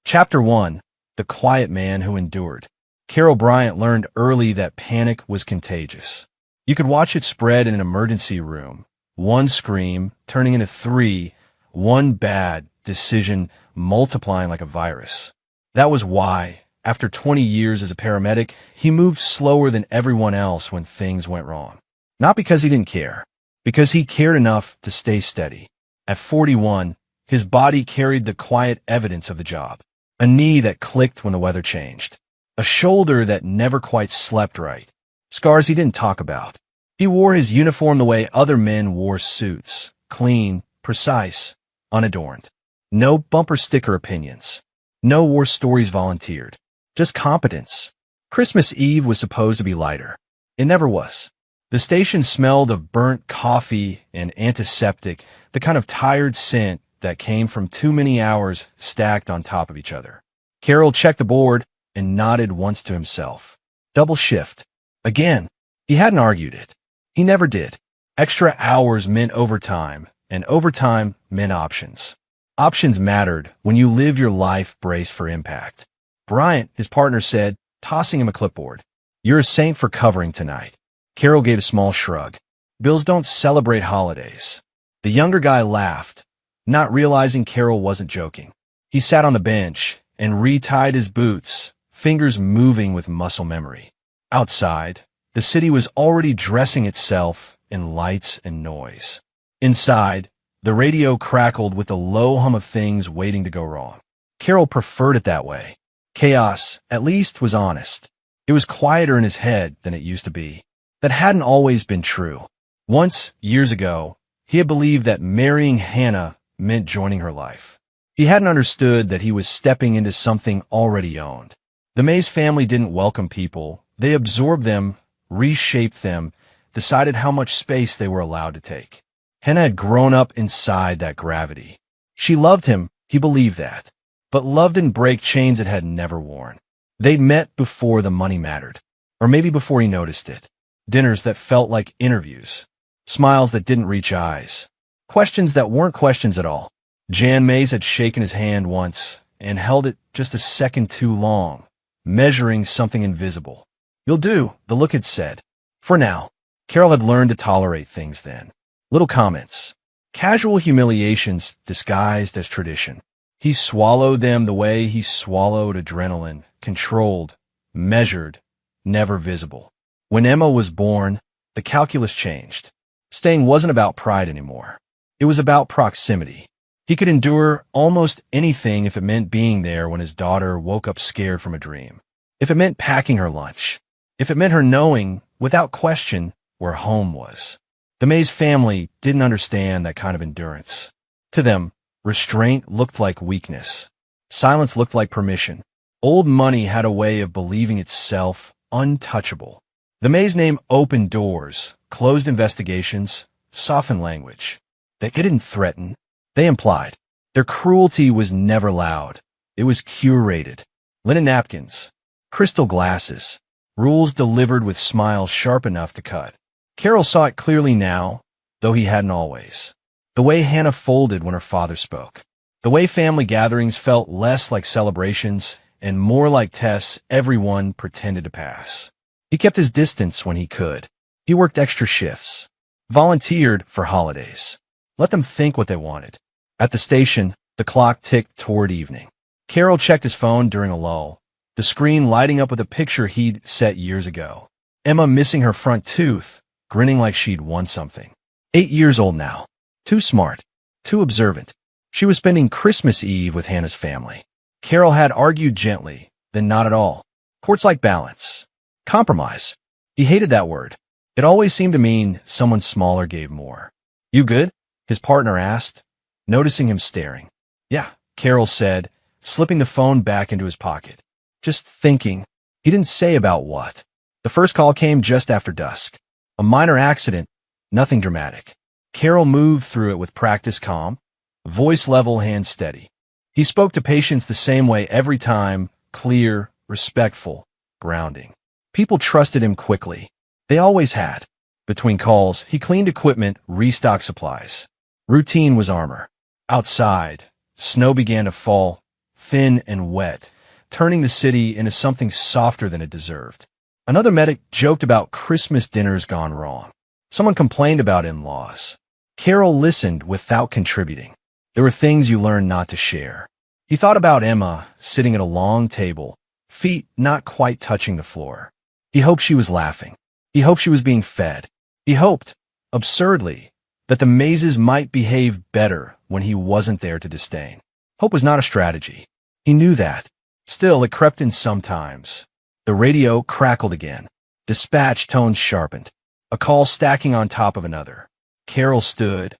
Chapter 1. The Quiet Man Who Endured. Carol Bryant learned early that panic was contagious. You could watch it spread in an emergency room. One scream turning into three, one bad decision multiplying like a virus. That was why, after 20 years as a paramedic, he moved slower than everyone else when things went wrong. Not because he didn't care, because he cared enough to stay steady. At 41, his body carried the quiet evidence of the job. A knee that clicked when the weather changed. A shoulder that never quite slept right. Scars he didn't talk about. He wore his uniform the way other men wore suits. Clean, precise, unadorned. No bumper sticker opinions. No war stories volunteered. Just competence. Christmas Eve was supposed to be lighter. It never was. The station smelled of burnt coffee and antiseptic, the kind of tired scent that came from too many hours stacked on top of each other. Carol checked the board and nodded once to himself. Double shift. Again. He hadn't argued it. He never did. Extra hours meant overtime, and overtime meant options. Options mattered when you live your life braced for impact. Bryant, his partner, said, tossing him a clipboard, "You're a saint for covering tonight." Carol gave a small shrug. Bills don't celebrate holidays. The younger guy laughed, not realizing Carol wasn't joking. He sat on the bench and retied his boots, fingers moving with muscle memory. Outside, the city was already dressing itself in lights and noise. Inside, the radio crackled with the low hum of things waiting to go wrong. Carol preferred it that way. Chaos, at least, was honest. It was quieter in his head than it used to be. That hadn't always been true. Once, years ago, he had believed that marrying Hannah meant joining her life. He hadn't understood that he was stepping into something already owned. The Mays family didn't welcome people. They absorbed them, reshaped them, decided how much space they were allowed to take. Hannah had grown up inside that gravity. She loved him, he believed that. But love didn't break chains it had never worn. They'd met before the money mattered. Or maybe before he noticed it. Dinners that felt like interviews. Smiles that didn't reach eyes. Questions that weren't questions at all. Jan Mays had shaken his hand once and held it just a second too long, measuring something invisible. "You'll do," the look had said. For now. Carol had learned to tolerate things then. Little comments. Casual humiliations disguised as tradition. He swallowed them the way he swallowed adrenaline, controlled, measured, never visible. When Emma was born, the calculus changed. Staying wasn't about pride anymore. It was about proximity. He could endure almost anything if it meant being there when his daughter woke up scared from a dream. If it meant packing her lunch. If it meant her knowing, without question, where home was. The Mays family didn't understand that kind of endurance. To them, restraint looked like weakness. Silence looked like permission. Old money had a way of believing itself untouchable. The Mays name opened doors, closed investigations, softened language. They didn't threaten. They implied. Their cruelty was never loud. It was curated. Linen napkins. Crystal glasses. Rules delivered with smiles sharp enough to cut. Carol saw it clearly now, though he hadn't always. The way Hannah folded when her father spoke. The way family gatherings felt less like celebrations and more like tests everyone pretended to pass. He kept his distance when he could. He worked extra shifts. Volunteered for holidays. Let them think what they wanted. At the station, the clock ticked toward evening. Carol checked his phone during a lull, the screen lighting up with a picture he'd set years ago. Emma missing her front tooth, grinning like she'd won something. 8 years old now. Too smart. Too observant. She was spending Christmas Eve with Hannah's family. Carol had argued gently, then not at all. Courts like balance. Compromise. He hated that word. It always seemed to mean someone smaller gave more. "You good?" his partner asked, noticing him staring. "Yeah," Carol said, slipping the phone back into his pocket. Just thinking. He didn't say about what. The first call came just after dusk. A minor accident, nothing dramatic. Carol moved through it with practice calm, voice level, hand steady. He spoke to patients the same way every time, clear, respectful, grounding. People trusted him quickly. They always had. Between calls, he cleaned equipment, restocked supplies. Routine was armor. Outside, snow began to fall, thin and wet, turning the city into something softer than it deserved. Another medic joked about Christmas dinners gone wrong. Someone complained about in-laws. Carol listened without contributing. There were things you learned not to share. He thought about Emma sitting at a long table, feet not quite touching the floor. He hoped she was laughing. He hoped she was being fed. He hoped, absurdly, that the mazes might behave better when he wasn't there to disdain. Hope was not a strategy. He knew that. Still, it crept in sometimes. The radio crackled again. Dispatch tones sharpened. A call stacking on top of another. Carol stood,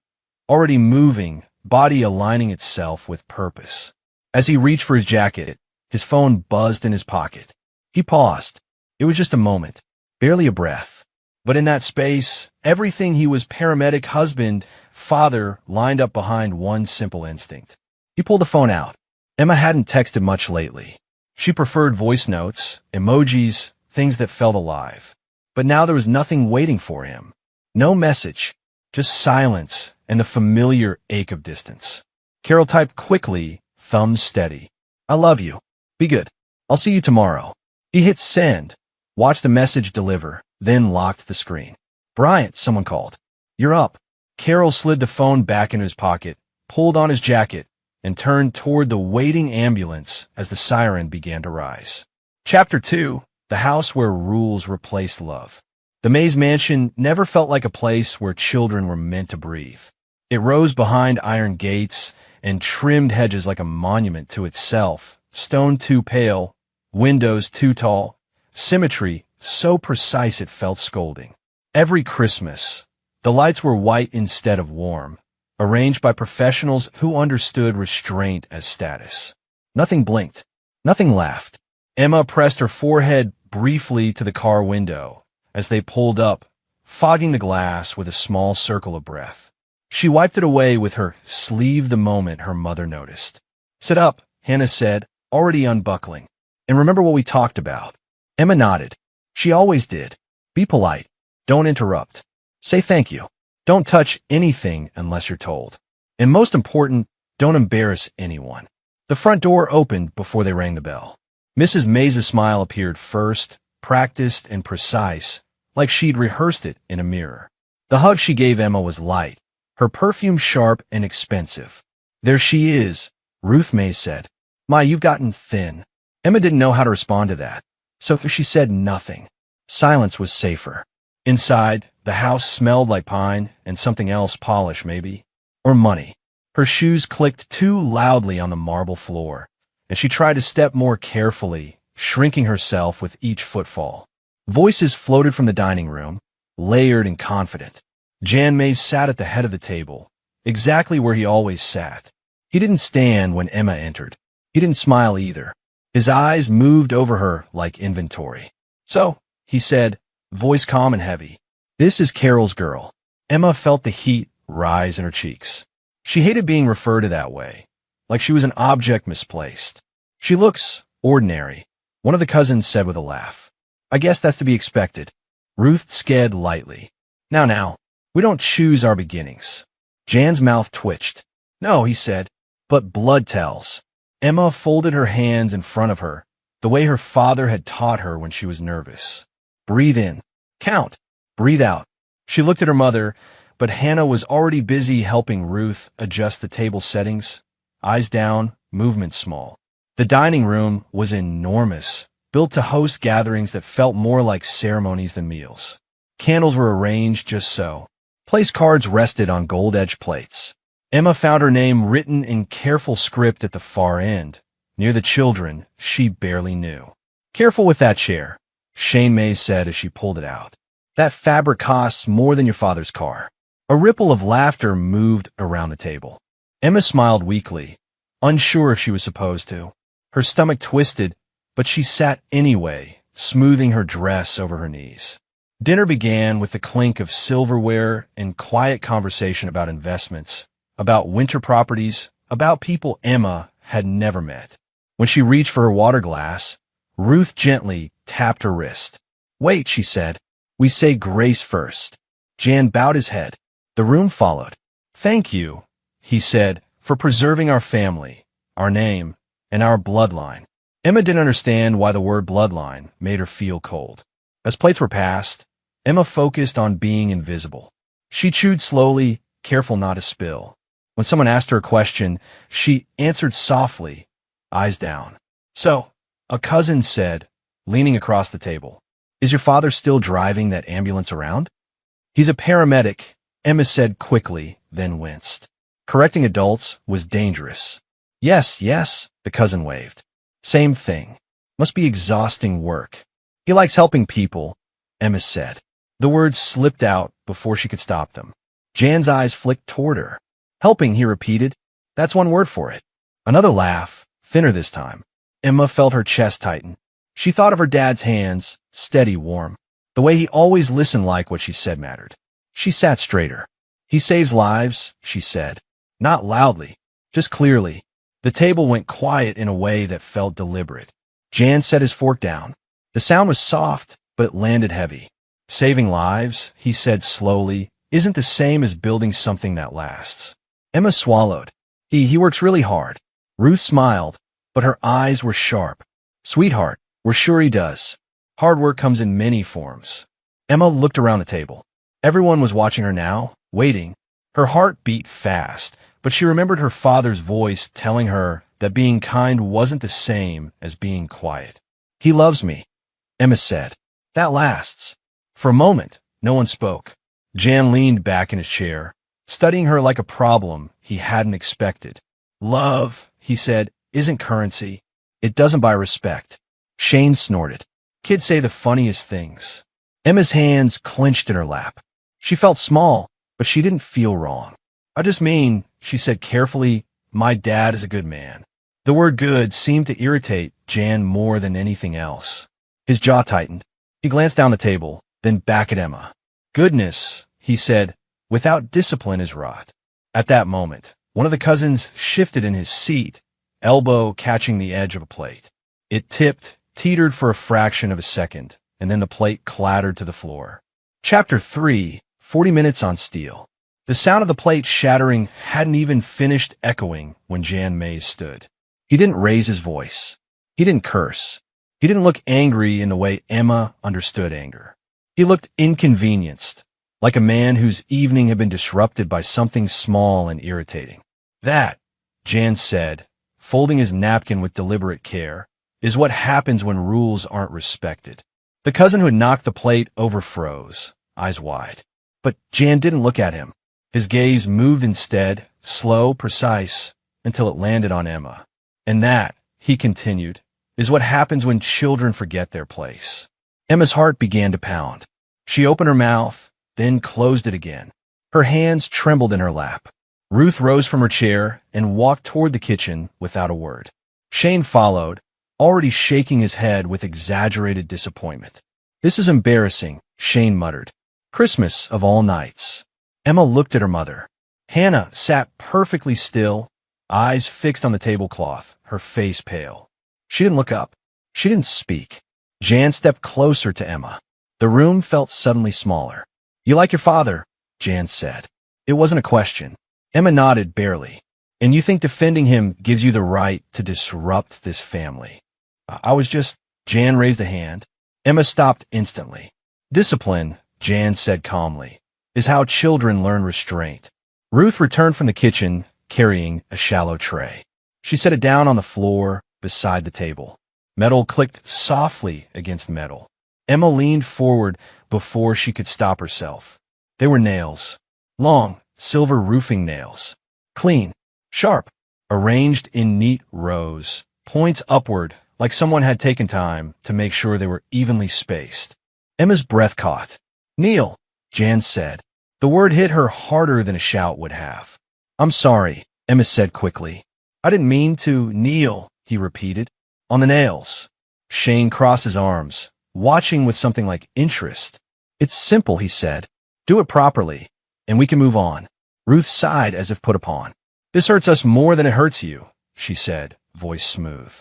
already moving, body aligning itself with purpose. As he reached for his jacket, his phone buzzed in his pocket. He paused. It was just a moment, barely a breath. But in that space, everything he was: paramedic, husband, father, lined up behind one simple instinct. He pulled the phone out. Emma hadn't texted much lately. She preferred voice notes, emojis, things that felt alive. But now there was nothing waiting for him. No message, just silence and the familiar ache of distance. Carol typed quickly, thumbs steady. I love you. Be good. I'll see you tomorrow. He hit send, watched the message deliver, then locked the screen. Bryant, someone called. You're up. Carol slid the phone back into his pocket, pulled on his jacket, and turned toward the waiting ambulance as the siren began to rise. Chapter 2, The House Where Rules Replaced Love. The Mays Mansion never felt like a place where children were meant to breathe. It rose behind iron gates and trimmed hedges like a monument to itself, stone too pale, windows too tall, symmetry so precise it felt scolding. Every Christmas, the lights were white instead of warm, arranged by professionals who understood restraint as status. Nothing blinked. Nothing laughed. Emma pressed her forehead briefly to the car window as they pulled up, fogging the glass with a small circle of breath. She wiped it away with her sleeve the moment her mother noticed. Sit up, Hannah said, already unbuckling. And remember what we talked about. Emma nodded. She always did. Be polite. Don't interrupt. Say thank you. Don't touch anything unless you're told. And most important, don't embarrass anyone. The front door opened before they rang the bell. Mrs. Mays' smile appeared first, practiced and precise, like she'd rehearsed it in a mirror. The hug she gave Emma was light, her perfume sharp and expensive. There she is, Ruth Mays said. My, you've gotten thin. Emma didn't know how to respond to that, so she said nothing. Silence was safer. Inside, the house smelled like pine and something else, polish maybe, or money. Her shoes clicked too loudly on the marble floor, and she tried to step more carefully, shrinking herself with each footfall. Voices floated from the dining room, layered and confident. Jan Mays sat at the head of the table, exactly where he always sat. He didn't stand when Emma entered. He didn't smile either. His eyes moved over her like inventory. So, he said, voice calm and heavy, this is Carol's girl. Emma felt the heat rise in her cheeks. She hated being referred to that way, like she was an object misplaced. She looks ordinary, one of the cousins said with a laugh. I guess that's to be expected. Ruth sked lightly. Now, we don't choose our beginnings. Jan's mouth twitched. No, he said, but blood tells. Emma folded her hands in front of her, the way her father had taught her when she was nervous. Breathe in. Count. Breathe out. She looked at her mother, but Hannah was already busy helping Ruth adjust the table settings. Eyes down, movement small. The dining room was enormous, built to host gatherings that felt more like ceremonies than meals. Candles were arranged just so. Place cards rested on gold-edged plates. Emma found her name written in careful script at the far end, near the children she barely knew. Careful with that chair, Shane Mays said as she pulled it out. That fabric costs more than your father's car. A ripple of laughter moved around the table. Emma smiled weakly, unsure if she was supposed to. Her stomach twisted, but she sat anyway, smoothing her dress over her knees. Dinner began with the clink of silverware and quiet conversation about investments, about winter properties, about people Emma had never met. When she reached for her water glass, Ruth gently tapped her wrist. Wait, she said. We say grace first. Jan bowed his head. The room followed. Thank you, he said, for preserving our family, our name, and our bloodline. Emma didn't understand why the word bloodline made her feel cold. As plates were passed, Emma focused on being invisible. She chewed slowly, careful not to spill. When someone asked her a question, she answered softly, eyes down. "So," a cousin said, leaning across the table, "is your father still driving that ambulance around?" "He's a paramedic," Emma said quickly, then winced. Correcting adults was dangerous. "Yes, yes," the cousin waved. "Same thing. Must be exhausting work. He likes helping people," Emma said. The words slipped out before she could stop them. Jan's eyes flicked toward her. "Helping," he repeated. "That's one word for it." Another laugh, thinner this time. Emma felt her chest tighten. She thought of her dad's hands, steady, warm. The way he always listened like what she said mattered. She sat straighter. "He saves lives," she said. Not loudly, just clearly. The table went quiet in a way that felt deliberate. Jan set his fork down. The sound was soft, but it landed heavy. "Saving lives," he said slowly, "isn't the same as building something that lasts." Emma swallowed. He works really hard." Ruth smiled, but her eyes were sharp. "Sweetheart, we're sure he does. Hard work comes in many forms." Emma looked around the table. Everyone was watching her now, waiting. Her heart beat fast, but she remembered her father's voice telling her that being kind wasn't the same as being quiet. "He loves me," Emma said. "That lasts." For a moment, no one spoke. Jan leaned back in his chair, studying her like a problem he hadn't expected. "Love," he said, "isn't currency. It doesn't buy respect." Shane snorted. "Kids say the funniest things." Emma's hands clenched in her lap. She felt small, but she didn't feel wrong. "I just mean," she said carefully, "my dad is a good man." The word good seemed to irritate Jan more than anything else. His jaw tightened. He glanced down the table, then back at Emma. "Goodness," he said, "without discipline is rot." At that moment, one of the cousins shifted in his seat, elbow catching the edge of a plate. It tipped, teetered for a fraction of a second, and then the plate clattered to the floor. Chapter 3, 40 Minutes on Steel. The sound of the plate shattering hadn't even finished echoing when Jan Mays stood. He didn't raise his voice. He didn't curse. He didn't look angry in the way Emma understood anger. He looked inconvenienced, like a man whose evening had been disrupted by something small and irritating. "That," Jan said, folding his napkin with deliberate care, "is what happens when rules aren't respected." The cousin who had knocked the plate over froze, eyes wide. But Jan didn't look at him. His gaze moved instead, slow, precise, until it landed on Emma. "And that," he continued, "is what happens when children forget their place." Emma's heart began to pound. She opened her mouth, then closed it again. Her hands trembled in her lap. Ruth rose from her chair and walked toward the kitchen without a word. Shane followed, already shaking his head with exaggerated disappointment. "This is embarrassing," Shane muttered. "Christmas of all nights." Emma looked at her mother. Hannah sat perfectly still, eyes fixed on the tablecloth, her face pale. She didn't look up. She didn't speak. Jan stepped closer to Emma. The room felt suddenly smaller. "You like your father?" Jan said. It wasn't a question. Emma nodded barely. "And you think defending him gives you the right to disrupt this family?" I was just..." Jan raised a hand. Emma stopped instantly. "Discipline," Jan said calmly, "is how children learn restraint." Ruth returned from the kitchen, carrying a shallow tray. She set it down on the floor beside the table. Metal clicked softly against metal. Emma leaned forward before she could stop herself. They were nails. Long, silver roofing nails. Clean, sharp, arranged in neat rows, points upward, like someone had taken time to make sure they were evenly spaced. Emma's breath caught. "Kneel," Jan said. The word hit her harder than a shout would have. "I'm sorry," Emma said quickly. "I didn't mean to kneel," he repeated. "On the nails." Shane crossed his arms, watching with something like interest. "It's simple," he said. "Do it properly, and we can move on." Ruth sighed as if put upon. "This hurts us more than it hurts you," she said, voice smooth.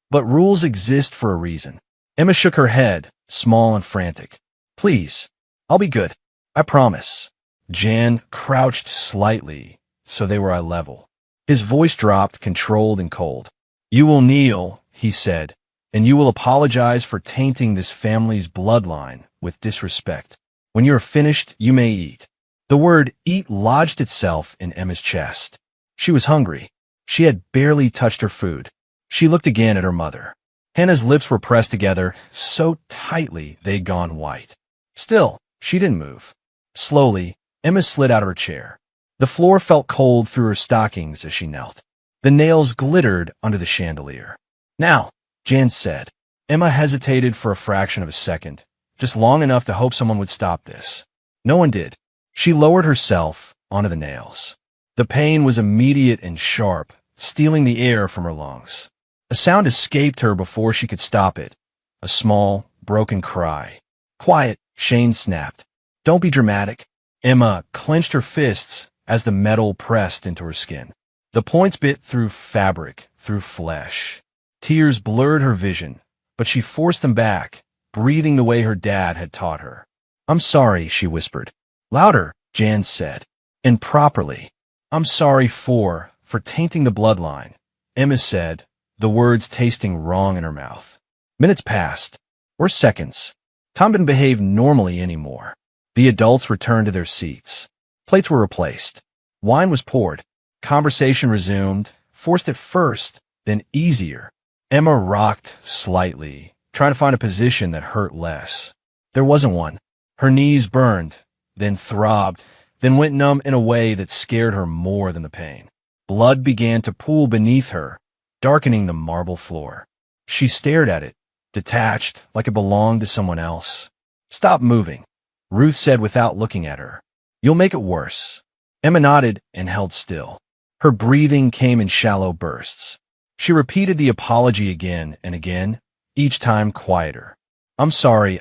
"But rules exist for a reason." Emma shook her head, small and frantic. "Please, I'll be good. I promise." Jan crouched slightly, so they were eye level. His voice dropped, controlled and cold. You will kneel, he said, and you will apologize for tainting this family's bloodline with disrespect. When you are finished, you may eat. The word eat lodged itself in Emma's chest. She was hungry. She had barely touched her food. She looked again at her mother. Hannah's lips were pressed together so tightly they'd gone white. Still, she didn't move. Slowly, Emma slid out of her chair. The floor felt cold through her stockings as she knelt. The nails glittered under the chandelier. Now, Jan said. Emma hesitated for a fraction of a second, just long enough to hope someone would stop this. No one did. She lowered herself onto the nails. The pain was immediate and sharp, stealing the air from her lungs. A sound escaped her before she could stop it. A small, broken cry. Quiet, Shane snapped. Don't be dramatic. Emma clenched her fists as the metal pressed into her skin. The points bit through fabric, through flesh. Tears blurred her vision, but she forced them back, breathing the way her dad had taught her. I'm sorry, she whispered. Louder, Jan said. And properly. I'm sorry for tainting the bloodline, Emma said, the words tasting wrong in her mouth. Minutes passed, or seconds. Tom didn't behave normally anymore. The adults returned to their seats. Plates were replaced. Wine was poured. Conversation resumed, forced at first, then easier. Emma rocked slightly, trying to find a position that hurt less. There wasn't one. Her knees burned, then throbbed, then went numb in a way that scared her more than the pain. Blood began to pool beneath her, darkening the marble floor. She stared at it, detached, like it belonged to someone else. Stop moving, Ruth said without looking at her. You'll make it worse. Emma nodded and held still. Her breathing came in shallow bursts. She repeated the apology again and again, each time quieter. I'm sorry,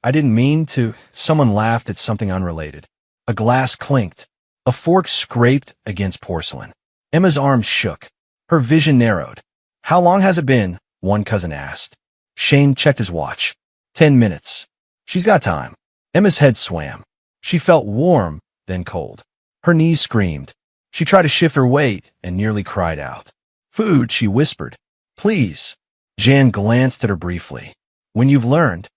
I didn't mean to. Someone laughed at something unrelated. A glass clinked. A fork scraped against porcelain. Emma's arms shook. Her vision narrowed. How long has it been? One cousin asked. Shane checked his watch. 10 minutes. She's got time. Emma's head swam. She felt warm, then cold. Her knees screamed. She tried to shift her weight and nearly cried out. Food, she whispered. Please. Jan glanced at her briefly. When you've learned.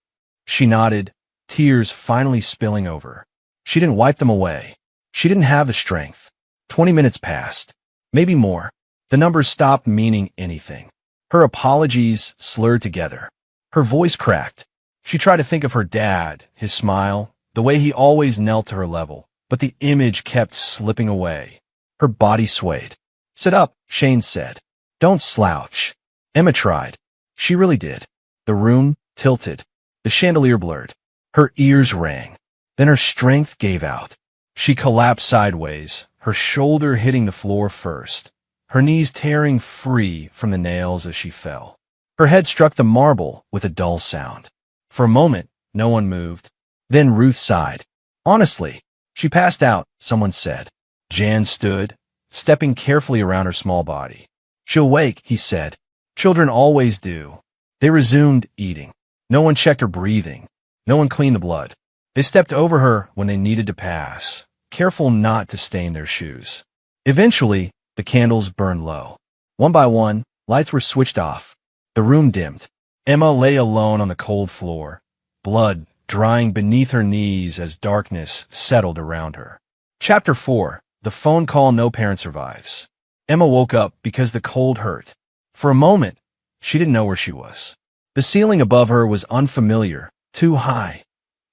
She nodded, tears finally spilling over. She didn't wipe them away. She didn't have the strength. 20 minutes passed. Maybe more. The numbers stopped meaning anything. Her apologies slurred together. Her voice cracked. She tried to think of her dad, his smile, the way he always knelt to her level, but the image kept slipping away. Her body swayed. Sit up, Shane said. Don't slouch. Emma tried. She really did. The room tilted. The chandelier blurred. Her ears rang. Then her strength gave out. She collapsed sideways, her shoulder hitting the floor first, her knees tearing free from the nails as she fell. Her head struck the marble with a dull sound. For a moment, no one moved. Then Ruth sighed. Honestly, she passed out, someone said. Jan stood, stepping carefully around her small body. She'll wake, he said. Children always do. They resumed eating. No one checked her breathing. No one cleaned the blood. They stepped over her when they needed to pass, careful not to stain their shoes. Eventually, the candles burned low. One by one, lights were switched off. The room dimmed. Emma lay alone on the cold floor, blood drying beneath her knees as darkness settled around her. Chapter 4. The phone call no parent survives. Emma woke up because the cold hurt. For a moment, she didn't know where she was. The ceiling above her was unfamiliar, too high,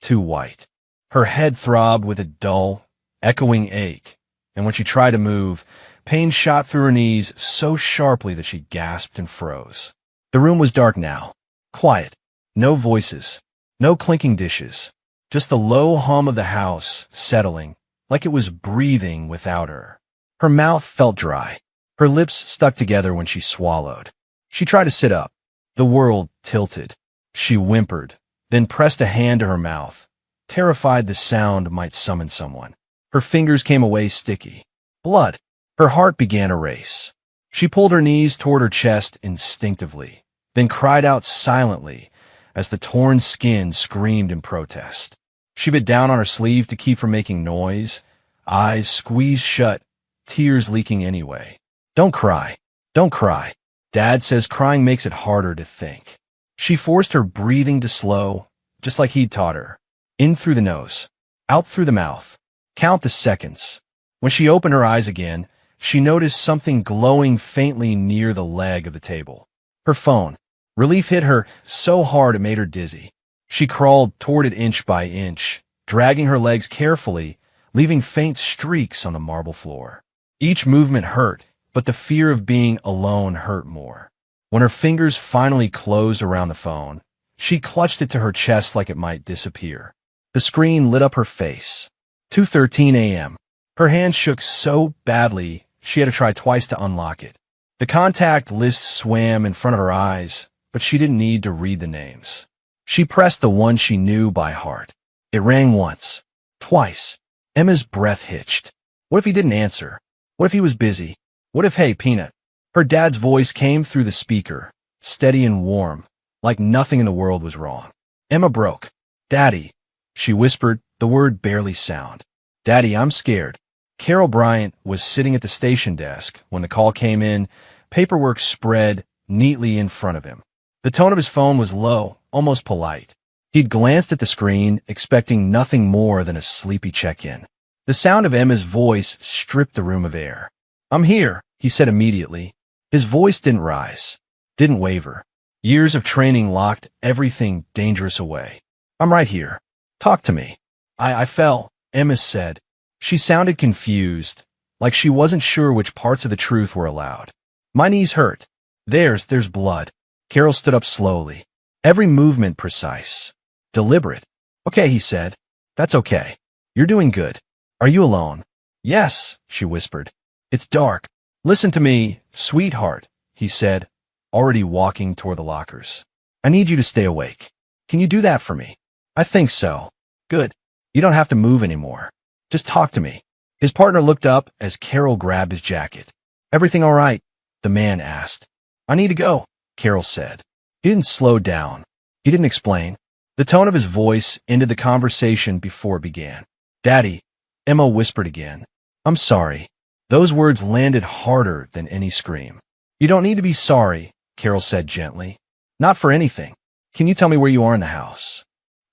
too white. Her head throbbed with a dull, echoing ache, and when she tried to move, pain shot through her knees so sharply that she gasped and froze. The room was dark now, quiet, no voices, no clinking dishes, just the low hum of the house settling, like it was breathing without her. Her mouth felt dry. Her lips stuck together when she swallowed. She tried to sit up. The world tilted. She whimpered, then pressed a hand to her mouth, terrified the sound might summon someone. Her fingers came away sticky. Blood. Her heart began a race. She pulled her knees toward her chest instinctively, then cried out silently as the torn skin screamed in protest. She bit down on her sleeve to keep from making noise, eyes squeezed shut, tears leaking anyway. Don't cry. Don't cry. Dad says crying makes it harder to think. She forced her breathing to slow, just like he'd taught her. In through the nose, out through the mouth. Count the seconds. When she opened her eyes again, she noticed something glowing faintly near the leg of the table. Her phone. Relief hit her so hard it made her dizzy. She crawled toward it inch by inch, dragging her legs carefully, leaving faint streaks on the marble floor. Each movement hurt, but the fear of being alone hurt more. When her fingers finally closed around the phone, she clutched it to her chest like it might disappear. The screen lit up her face. 2:13 a.m. Her hand shook so badly she had to try twice to unlock it. The contact list swam in front of her eyes, but she didn't need to read the names. She pressed the one she knew by heart. It rang once, twice. Emma's breath hitched. What if he didn't answer? What if he was busy? What if, hey, Peanut? Her dad's voice came through the speaker, steady and warm, like nothing in the world was wrong. Emma broke. Daddy, she whispered, the word barely sound. Daddy, I'm scared. Carol Bryant was sitting at the station desk when the call came in, paperwork spread neatly in front of him. The tone of his phone was low, almost polite. He'd glanced at the screen, expecting nothing more than a sleepy check-in. The sound of Emma's voice stripped the room of air. I'm here, he said immediately. His voice didn't rise, didn't waver. Years of training locked everything dangerous away. I'm right here. Talk to me. I fell, Emma said. She sounded confused, like she wasn't sure which parts of the truth were allowed. My knees hurt. There's blood. Carol stood up slowly. Every movement precise. Deliberate. Okay, he said. That's okay. You're doing good. Are you alone? Yes, she whispered. It's dark. Listen to me, sweetheart, he said, already walking toward the lockers. I need you to stay awake. Can you do that for me? I think so. Good. You don't have to move anymore. Just talk to me. His partner looked up as Carol grabbed his jacket. Everything all right? The man asked. I need to go, Carol said. He didn't slow down. He didn't explain. The tone of his voice ended the conversation before it began. Daddy, Emma whispered again. I'm sorry. Those words landed harder than any scream. You don't need to be sorry, Carol said gently. Not for anything. Can you tell me where you are in the house?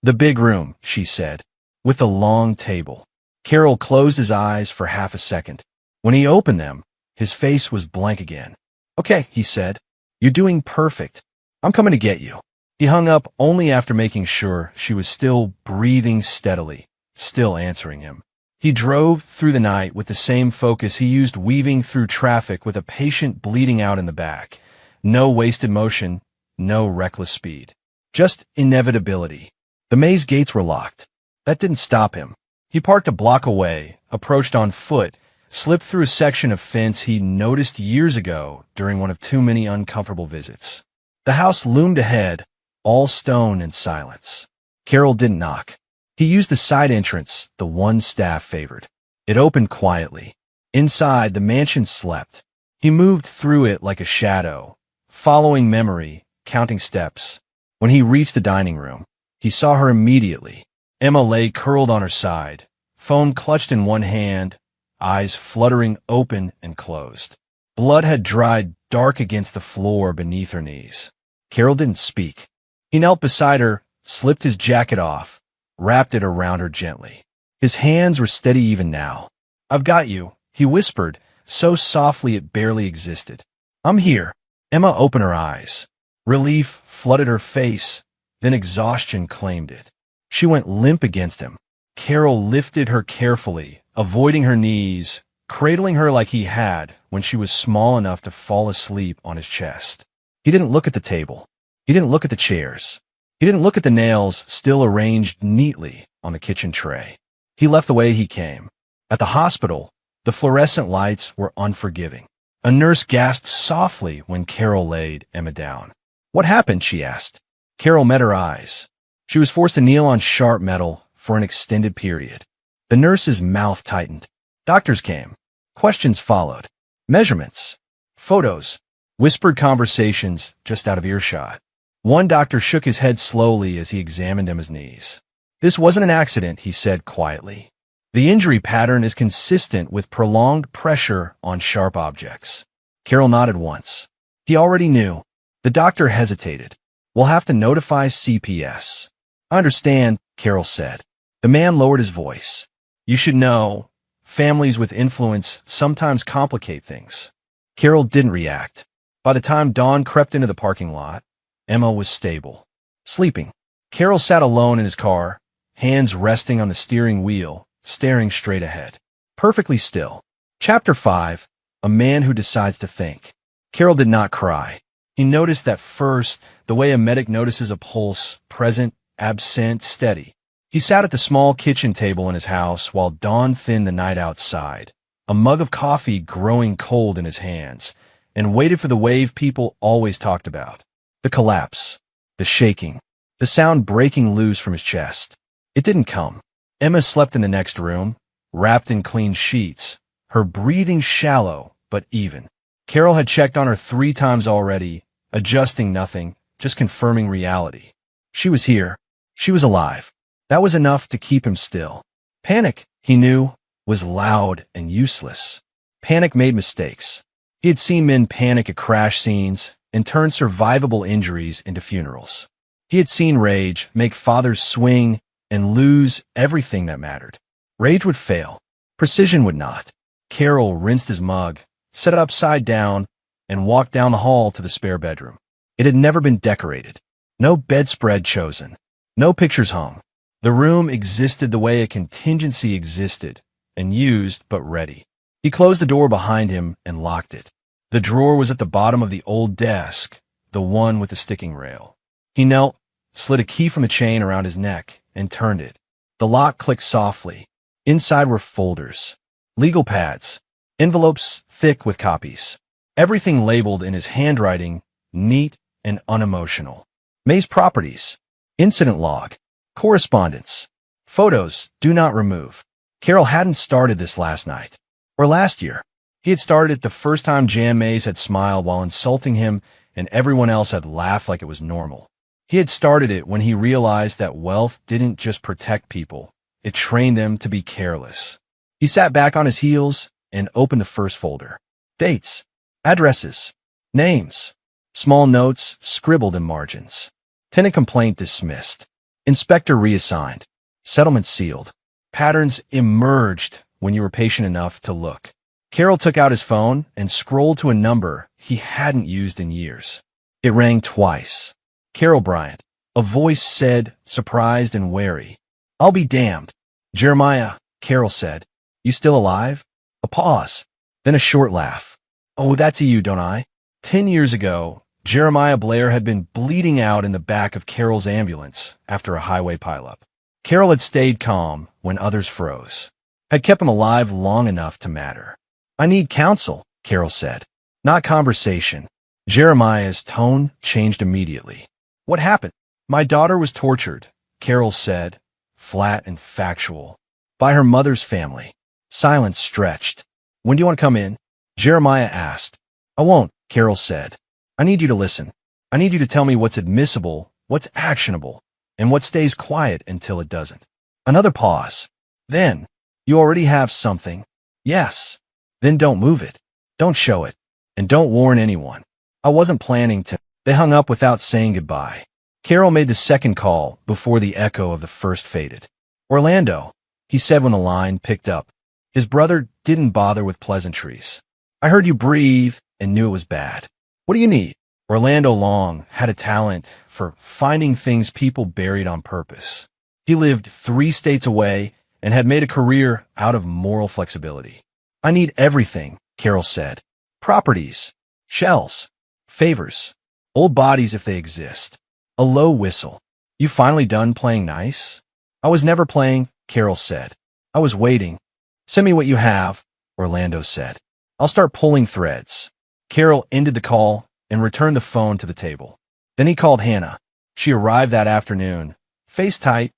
The big room, she said, with the long table. Carol closed his eyes for half a second. When he opened them, his face was blank again. Okay, he said. You're doing perfect. I'm coming to get you. He hung up only after making sure she was still breathing steadily, still answering him. He drove through the night with the same focus he used weaving through traffic with a patient bleeding out in the back. No wasted motion, no reckless speed. Just inevitability. The maze gates were locked. That didn't stop him. He parked a block away, approached on foot, slipped through a section of fence he noticed years ago during one of too many uncomfortable visits. The house loomed ahead, all stone and silence. Carol didn't knock. He used the side entrance, the one staff favored. It opened quietly. Inside, the mansion slept. He moved through it like a shadow, following memory, counting steps. When he reached the dining room, he saw her immediately. Emma lay curled on her side, phone clutched in one hand, eyes fluttering open and closed. Blood had dried dark against the floor beneath her knees. Carol didn't speak. He knelt beside her, slipped his jacket off, wrapped it around her gently. His hands were steady even now. I've got you, he whispered, so softly it barely existed. I'm here. Emma opened her eyes. Relief flooded her face, then exhaustion claimed it. She went limp against him. Carol lifted her carefully, avoiding her knees, cradling her like he had when she was small enough to fall asleep on his chest. He didn't look at the table. He didn't look at the chairs. He didn't look at the nails still arranged neatly on the kitchen tray. He left the way he came. At the hospital, the fluorescent lights were unforgiving. A nurse gasped softly when Carol laid Emma down. What happened? She asked. Carol met her eyes. She was forced to kneel on sharp metal for an extended period. The nurse's mouth tightened. Doctors came. Questions followed. Measurements. Photos. Whispered conversations just out of earshot. One doctor shook his head slowly as he examined Emma's knees. This wasn't an accident, he said quietly. The injury pattern is consistent with prolonged pressure on sharp objects. Carol nodded once. He already knew. The doctor hesitated. We'll have to notify CPS. I understand, Carol said. The man lowered his voice. You should know, families with influence sometimes complicate things. Carol didn't react. By the time Dawn crept into the parking lot, Emma was stable, sleeping. Carol sat alone in his car, hands resting on the steering wheel, staring straight ahead. Perfectly still. Chapter 5, A Man Who Decides to Think. Carol did not cry. He noticed that first, the way a medic notices a pulse, present, absent, steady. He sat at the small kitchen table in his house while dawn thinned the night outside, a mug of coffee growing cold in his hands, and waited for the wave people always talked about. The collapse, the shaking, the sound breaking loose from his chest. It didn't come. Emma slept in the next room, wrapped in clean sheets, her breathing shallow but even. Carol had checked on her 3 times already, adjusting nothing, just confirming reality. She was here. She was alive. That was enough to keep him still. Panic, he knew, was loud and useless. Panic made mistakes. He had seen men panic at crash scenes and turn survivable injuries into funerals. He had seen rage make fathers swing and lose everything that mattered. Rage would fail. Precision would not. Carol rinsed his mug, set it upside down, and walked down the hall to the spare bedroom. It had never been decorated. No bedspread chosen. No pictures hung. The room existed the way a contingency existed, and used but ready. He closed the door behind him and locked it. The drawer was at the bottom of the old desk, the one with the sticking rail. He knelt, slid a key from a chain around his neck, and turned it. The lock clicked softly. Inside were folders, legal pads, envelopes thick with copies. Everything labeled in his handwriting, neat and unemotional. May's properties, incident log, correspondence, photos, do not remove. Carol hadn't started this last night, or last year. He had started it the first time Jan Mays had smiled while insulting him and everyone else had laughed like it was normal. He had started it when he realized that wealth didn't just protect people, it trained them to be careless. He sat back on his heels and opened the first folder. Dates, addresses, names, small notes scribbled in margins. Tenant complaint dismissed. Inspector reassigned. Settlement sealed. Patterns emerged when you were patient enough to look. Carol took out his phone and scrolled to a number he hadn't used in years. It rang twice. Carol Bryant. A voice said, surprised and wary. I'll be damned. Jeremiah, Carol said. You still alive? A pause. Then a short laugh. Oh, that's you, don't I? 10 years ago, Jeremiah Blair had been bleeding out in the back of Carol's ambulance after a highway pileup. Carol had stayed calm when others froze. Had kept him alive long enough to matter. I need counsel, Carol said. Not conversation. Jeremiah's tone changed immediately. What happened? My daughter was tortured, Carol said, flat and factual, by her mother's family. Silence stretched. When do you want to come in? Jeremiah asked. I won't, Carol said. I need you to listen. I need you to tell me what's admissible, what's actionable, and what stays quiet until it doesn't. Another pause. Then, you already have something. Yes. Then don't move it. Don't show it. And don't warn anyone. I wasn't planning to. They hung up without saying goodbye. Carol made the second call before the echo of the first faded. Orlando, he said when the line picked up. His brother didn't bother with pleasantries. I heard you breathe and knew it was bad. What do you need? Orlando Long had a talent for finding things people buried on purpose. He lived 3 states away and had made a career out of moral flexibility. I need everything, Carol said. Properties, shells, favors, old bodies if they exist. A low whistle. You finally done playing nice? I was never playing, Carol said. I was waiting. Send me what you have, Orlando said. I'll start pulling threads. Carol ended the call and returned the phone to the table. Then he called Hannah. She arrived that afternoon, face tight,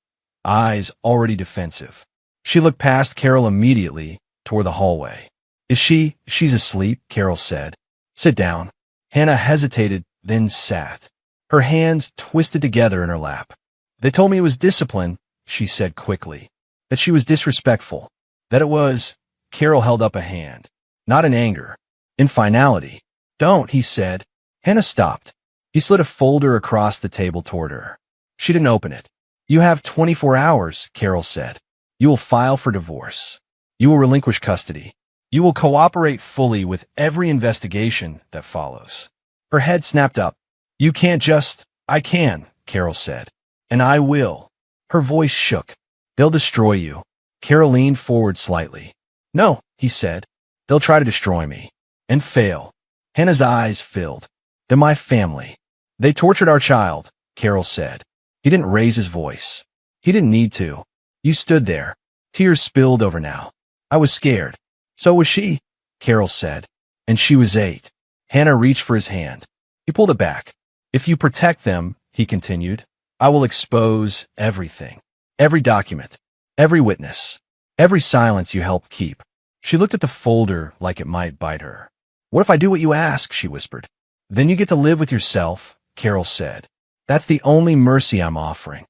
eyes already defensive. She looked past Carol immediately toward the hallway. She's asleep, Carol said. Sit down. Hannah hesitated, then sat. Her hands twisted together in her lap. They told me it was discipline, she said quickly. That she was disrespectful. That it was, Carol held up a hand. Not in anger. In finality. Don't, he said. Hannah stopped. He slid a folder across the table toward her. She didn't open it. You have 24 hours, Carol said. You will file for divorce. You will relinquish custody. You will cooperate fully with every investigation that follows. Her head snapped up. You can't just— I can, Carol said. And I will. Her voice shook. They'll destroy you. Carol leaned forward slightly. No, he said. They'll try to destroy me. And fail. Hannah's eyes filled. They're my family. They tortured our child, Carol said. He didn't raise his voice. He didn't need to. You stood there. Tears spilled over now. I was scared. So was she, Carol said. And she was 8. Hannah reached for his hand. He pulled it back. If you protect them, he continued, I will expose everything. Every document. Every witness. Every silence you helped keep. She looked at the folder like it might bite her. What if I do what you ask, she whispered. Then you get to live with yourself, Carol said. That's the only mercy I'm offering.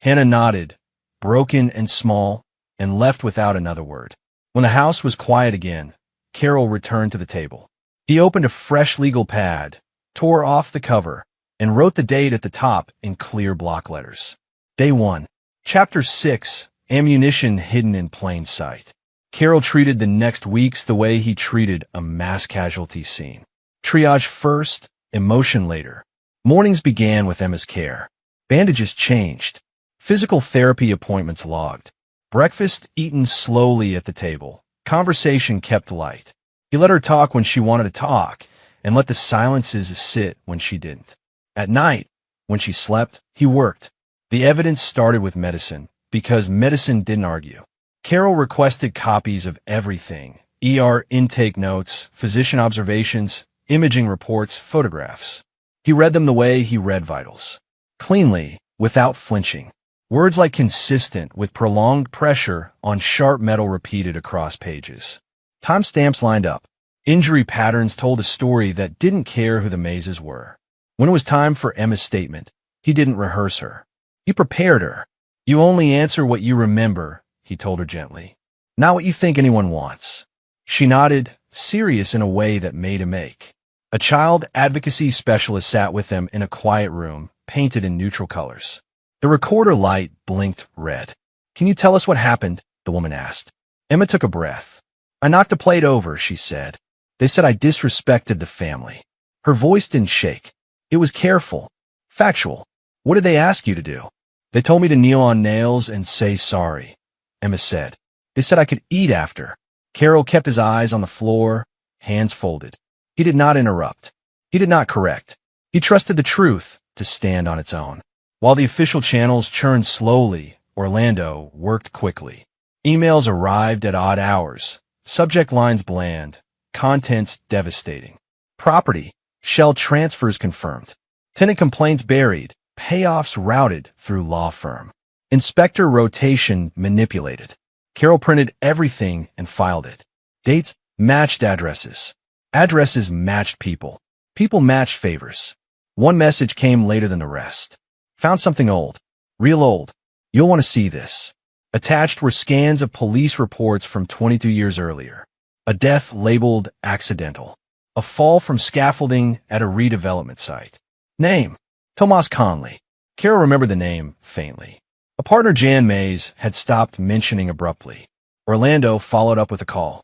Hannah nodded, broken and small, and left without another word. When the house was quiet again, Carol returned to the table. He opened a fresh legal pad, tore off the cover, and wrote the date at the top in clear block letters. Day 1. Chapter 6, Ammunition Hidden in Plain Sight. Carol treated the next weeks the way he treated a mass casualty scene. Triage first, emotion later. Mornings began with Emma's care. Bandages changed. Physical therapy appointments logged. Breakfast eaten slowly at the table. Conversation kept light. He let her talk when she wanted to talk, and let the silences sit when she didn't. At night, when she slept, he worked. The evidence started with medicine, because medicine didn't argue. Carol requested copies of everything: ER intake notes, physician observations, imaging reports, photographs. He read them the way he read vitals. Cleanly, without flinching. Words like consistent with prolonged pressure on sharp metal repeated across pages. Timestamps lined up. Injury patterns told a story that didn't care who the mazes were. When it was time for Emma's statement, he didn't rehearse her. He prepared her. You only answer what you remember, he told her gently. Not what you think anyone wants. She nodded, serious in a way that made him ache. A child advocacy specialist sat with them in a quiet room, painted in neutral colors. The recorder light blinked red. Can you tell us what happened? The woman asked. Emma took a breath. I knocked a plate over, she said. They said I disrespected the family. Her voice didn't shake. It was careful, factual. What did they ask you to do? They told me to kneel on nails and say sorry, Emma said. They said I could eat after. Carol kept his eyes on the floor, hands folded. He did not interrupt. He did not correct. He trusted the truth to stand on its own. While the official channels churned slowly, Orlando worked quickly. Emails arrived at odd hours. Subject lines bland. Contents devastating. Property. Shell transfers confirmed. Tenant complaints buried. Payoffs routed through law firm. Inspector rotation manipulated. Carol printed everything and filed it. Dates matched addresses. Addresses matched people. People matched favors. One message came later than the rest. Found something old. Real old. You'll want to see this. Attached were scans of police reports from 22 years earlier. A death labeled accidental. A fall from scaffolding at a redevelopment site. Name: Tomas Conley. Carol remembered the name faintly. A partner, Jan Mays, had stopped mentioning abruptly. Orlando followed up with a call.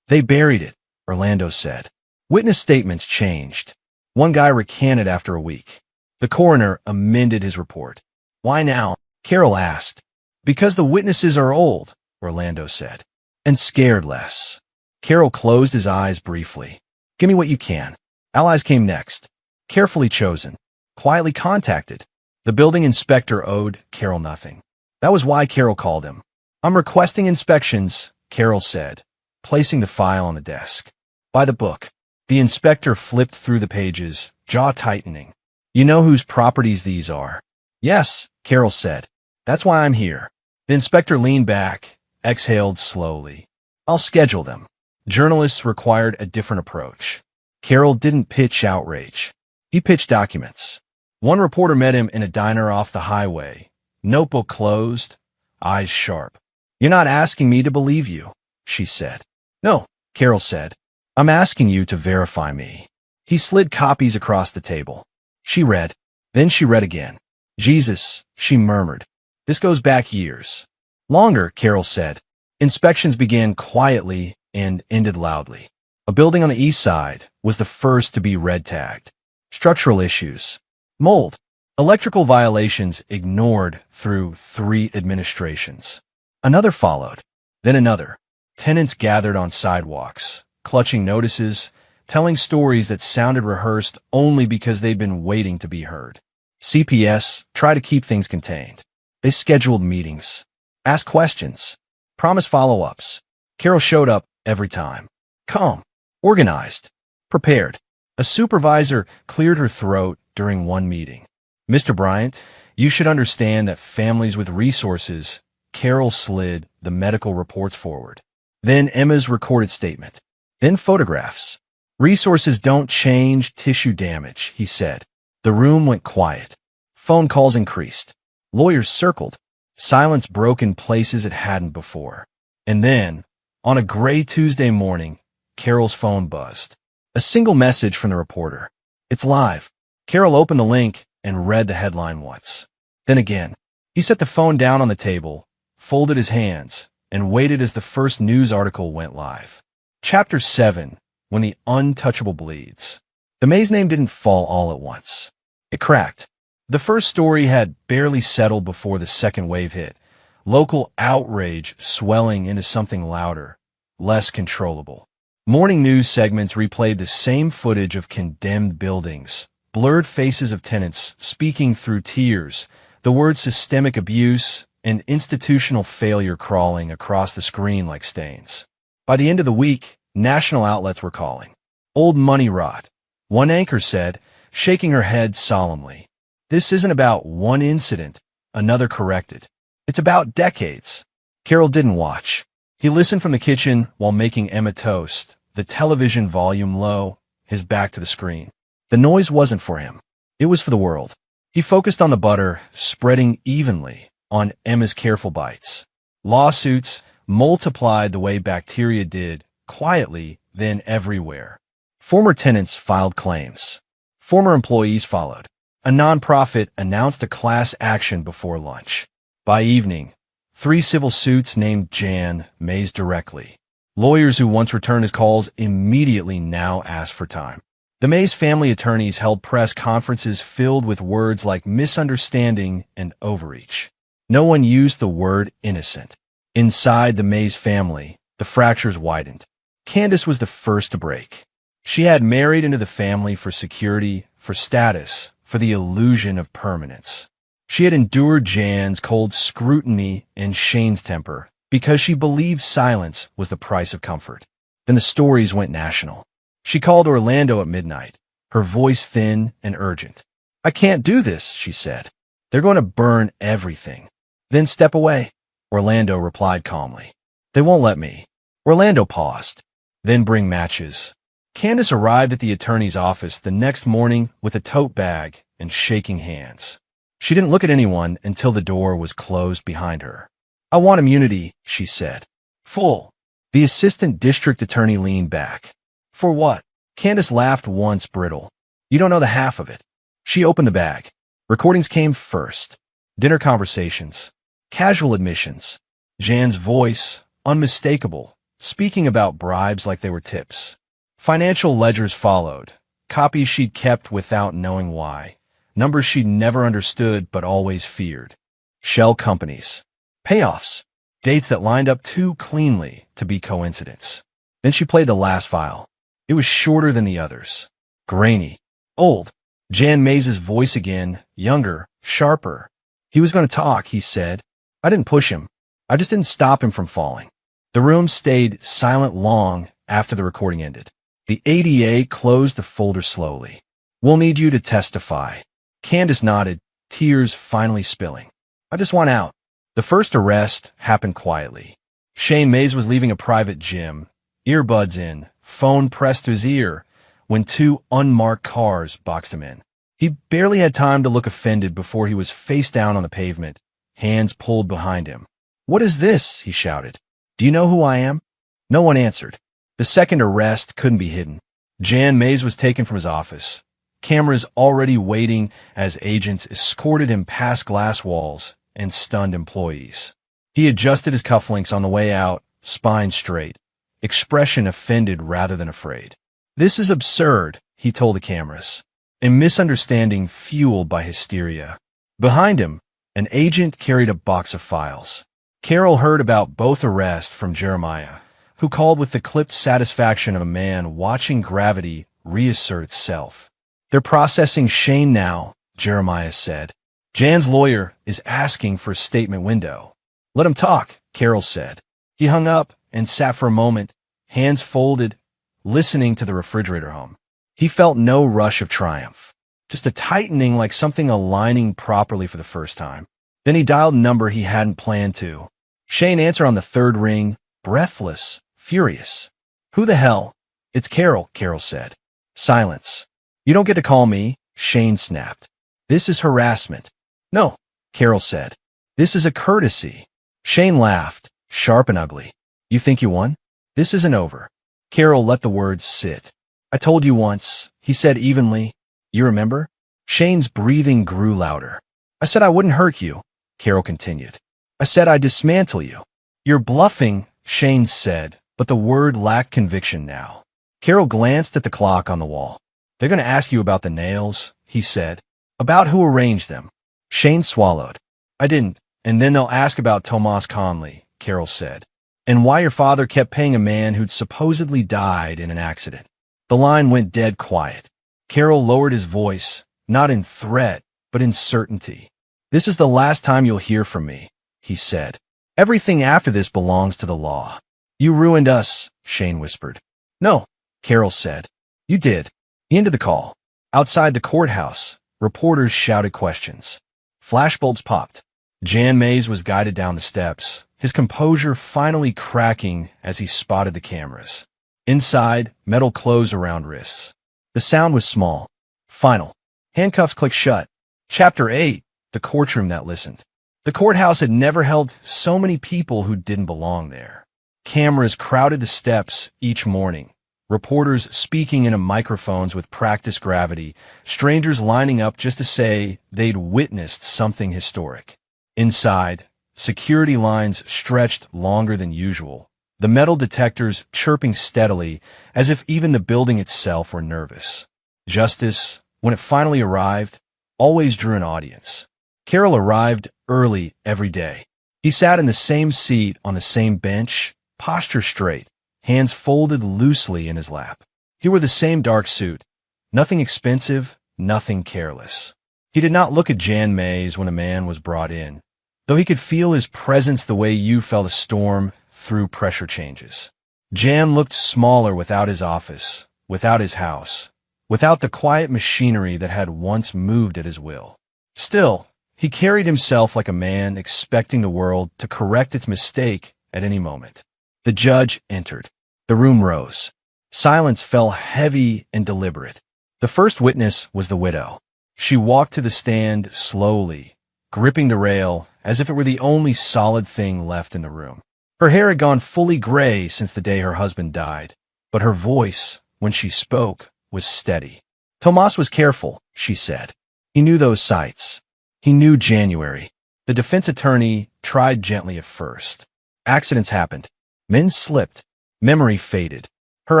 They buried it, Orlando said. Witness statements changed. One guy recanted after a week. The coroner amended his report. Why now? Carol asked. Because the witnesses are old, Orlando said, and scared less. Carol closed his eyes briefly. Give me what you can. Allies came next. Carefully chosen. Quietly contacted. The building inspector owed Carol nothing. That was why Carol called him. I'm requesting inspections, Carol said, placing the file on the desk. By the book. The inspector flipped through the pages, jaw tightening. You know whose properties these are? Yes, Carol said. That's why I'm here. The inspector leaned back, exhaled slowly. I'll schedule them. Journalists required a different approach. Carol didn't pitch outrage. He pitched documents. One reporter met him in a diner off the highway, notebook closed, eyes sharp. You're not asking me to believe you, she said. No, Carol said. I'm asking you to verify me. He slid copies across the table. She read. Then she read again. Jesus, she murmured. This goes back years. Longer, Carol said. Inspections began quietly and ended loudly. A building on the east side was the first to be red tagged. Structural issues. Mold. Electrical violations ignored through 3 administrations. Another followed. Then another. Tenants gathered on sidewalks, clutching notices, telling stories that sounded rehearsed only because they'd been waiting to be heard. CPS tried to keep things contained. They scheduled meetings, asked questions, promised follow-ups. Carol showed up every time. Calm, organized, prepared. A supervisor cleared her throat during one meeting. Mr. Bryant, you should understand that families with resources. Carol slid the medical reports forward. Then Emma's recorded statement. Then photographs. Resources don't change tissue damage, he said. The room went quiet. Phone calls increased. Lawyers circled. Silence broke in places it hadn't before. And then, on a gray Tuesday morning, Carol's phone buzzed. A single message from the reporter. It's live. Carol opened the link and read the headline once. Then again. He set the phone down on the table, folded his hands, and waited as the first news article went live. Chapter 7. When the Untouchable Bleeds. The May's name didn't fall all at once. It cracked. The first story had barely settled before the second wave hit, local outrage swelling into something louder, less controllable. Morning news segments replayed the same footage of condemned buildings, blurred faces of tenants speaking through tears, the word systemic abuse and institutional failure crawling across the screen like stains. By the end of the week, national outlets were calling. Old money rot. One anchor said, shaking her head solemnly. This isn't about one incident, another corrected. It's about decades. Carol didn't watch. He listened from the kitchen while making Emma toast, the television volume low, his back to the screen. The noise wasn't for him. It was for the world. He focused on the butter, spreading evenly on Emma's careful bites. Lawsuits multiplied the way bacteria did, quietly, then everywhere. Former tenants filed claims. Former employees followed. A nonprofit announced a class action before lunch. By evening, 3 civil suits named Jan Mays directly. Lawyers who once returned his calls immediately now asked for time. The Mays family attorneys held press conferences filled with words like misunderstanding and overreach. No one used the word innocent. Inside the Mays family, the fractures widened. Candace was the first to break. She had married into the family for security, for status, for the illusion of permanence. She had endured Jan's cold scrutiny and Shane's temper because she believed silence was the price of comfort. Then the stories went national. She called Orlando at midnight, her voice thin and urgent. I can't do this, she said. They're going to burn everything. Then step away, Orlando replied calmly. They won't let me. Orlando paused. Then bring matches. Candace arrived at the attorney's office the next morning with a tote bag and shaking hands. She didn't look at anyone until the door was closed behind her. I want immunity, she said. Full. The assistant district attorney leaned back. For what? Candace laughed once brittle. You don't know the half of it. She opened the bag. Recordings came first. Dinner conversations. Casual admissions. Jan's voice, unmistakable, speaking about bribes like they were tips. Financial ledgers followed. Copies she'd kept without knowing why. Numbers she'd never understood but always feared. Shell companies. Payoffs. Dates that lined up too cleanly to be coincidence. Then she played the last file. It was shorter than the others. Grainy. Old. Jan Mays' voice again, younger, sharper. He was going to talk, he said. I didn't push him. I just didn't stop him from falling. The room stayed silent long after the recording ended. The ADA closed the folder slowly. We'll need you to testify. Candace nodded, tears finally spilling. I just want out. The first arrest happened quietly. Shane Mays was leaving a private gym, earbuds in, phone pressed to his ear, when 2 unmarked cars boxed him in. He barely had time to look offended before he was face down on the pavement, hands pulled behind him. What is this? He shouted. Do you know who I am? No one answered. The second arrest couldn't be hidden. Jan Mays was taken from his office. Cameras already waiting as agents escorted him past glass walls and stunned employees. He adjusted his cufflinks on the way out, spine straight, expression offended rather than afraid. "This is absurd," he told the cameras, a misunderstanding fueled by hysteria. Behind him, an agent carried a box of files. Carol heard about both arrests from Jeremiah, who called with the clipped satisfaction of a man watching gravity reassert itself. "They're processing Shane now," Jeremiah said. "Jan's lawyer is asking for a statement window." "Let him talk," Carol said. He hung up and sat for a moment, hands folded, listening to the refrigerator hum. He felt no rush of triumph, just a tightening like something aligning properly for the first time. Then he dialed a number he hadn't planned to. Shane answered on the third ring, breathless, furious. "Who the hell?" "It's Carol," Carol said. Silence. "You don't get to call me," Shane snapped. "This is harassment." "No," Carol said. "This is a courtesy." Shane laughed, sharp and ugly. "You think you won? This isn't over." Carol let the words sit. "I told you once," he said evenly. "You remember?" Shane's breathing grew louder. "I said I wouldn't hurt you," Carol continued. "I said I'd dismantle you." "You're bluffing," Shane said, but the word lacked conviction now. Carol glanced at the clock on the wall. "They're going to ask you about the nails," he said. "About who arranged them." Shane swallowed. "I didn't. And then they'll ask about Tomas Conley," Carol said. "And why your father kept paying a man who'd supposedly died in an accident." The line went dead quiet. Carol lowered his voice, not in threat, but in certainty. "This is the last time you'll hear from me," he said. "Everything after this belongs to the law." "You ruined us," Shane whispered. "No," Carol said. "You did." He ended the call. Outside the courthouse, reporters shouted questions. Flashbulbs popped. Jan Mays was guided down the steps, his composure finally cracking as he spotted the cameras. Inside, metal closed around wrists. The sound was small. Final. Handcuffs clicked shut. Chapter 8, the courtroom that listened. The courthouse had never held so many people who didn't belong there. Cameras crowded the steps each morning. Reporters speaking into microphones with practiced gravity, strangers lining up just to say they'd witnessed something historic. Inside, security lines stretched longer than usual, the metal detectors chirping steadily as if even the building itself were nervous. Justice, when it finally arrived, always drew an audience. Carol arrived early every day. He sat in the same seat on the same bench, posture straight, hands folded loosely in his lap. He wore the same dark suit. Nothing expensive, nothing careless. He did not look at Jan Mays when a man was brought in, though he could feel his presence the way you felt a storm through pressure changes. Jan looked smaller without his office, without his house, without the quiet machinery that had once moved at his will. Still, he carried himself like a man expecting the world to correct its mistake at any moment. The judge entered. The room rose. Silence fell heavy and deliberate. The first witness was the widow. She walked to the stand slowly, gripping the rail as if it were the only solid thing left in the room. Her hair had gone fully gray since the day her husband died, but her voice, when she spoke, was steady. "Tomas was careful," she said. "He knew those sites. He knew January." The defense attorney tried gently at first. "Accidents happened. Men slipped. Memory faded." Her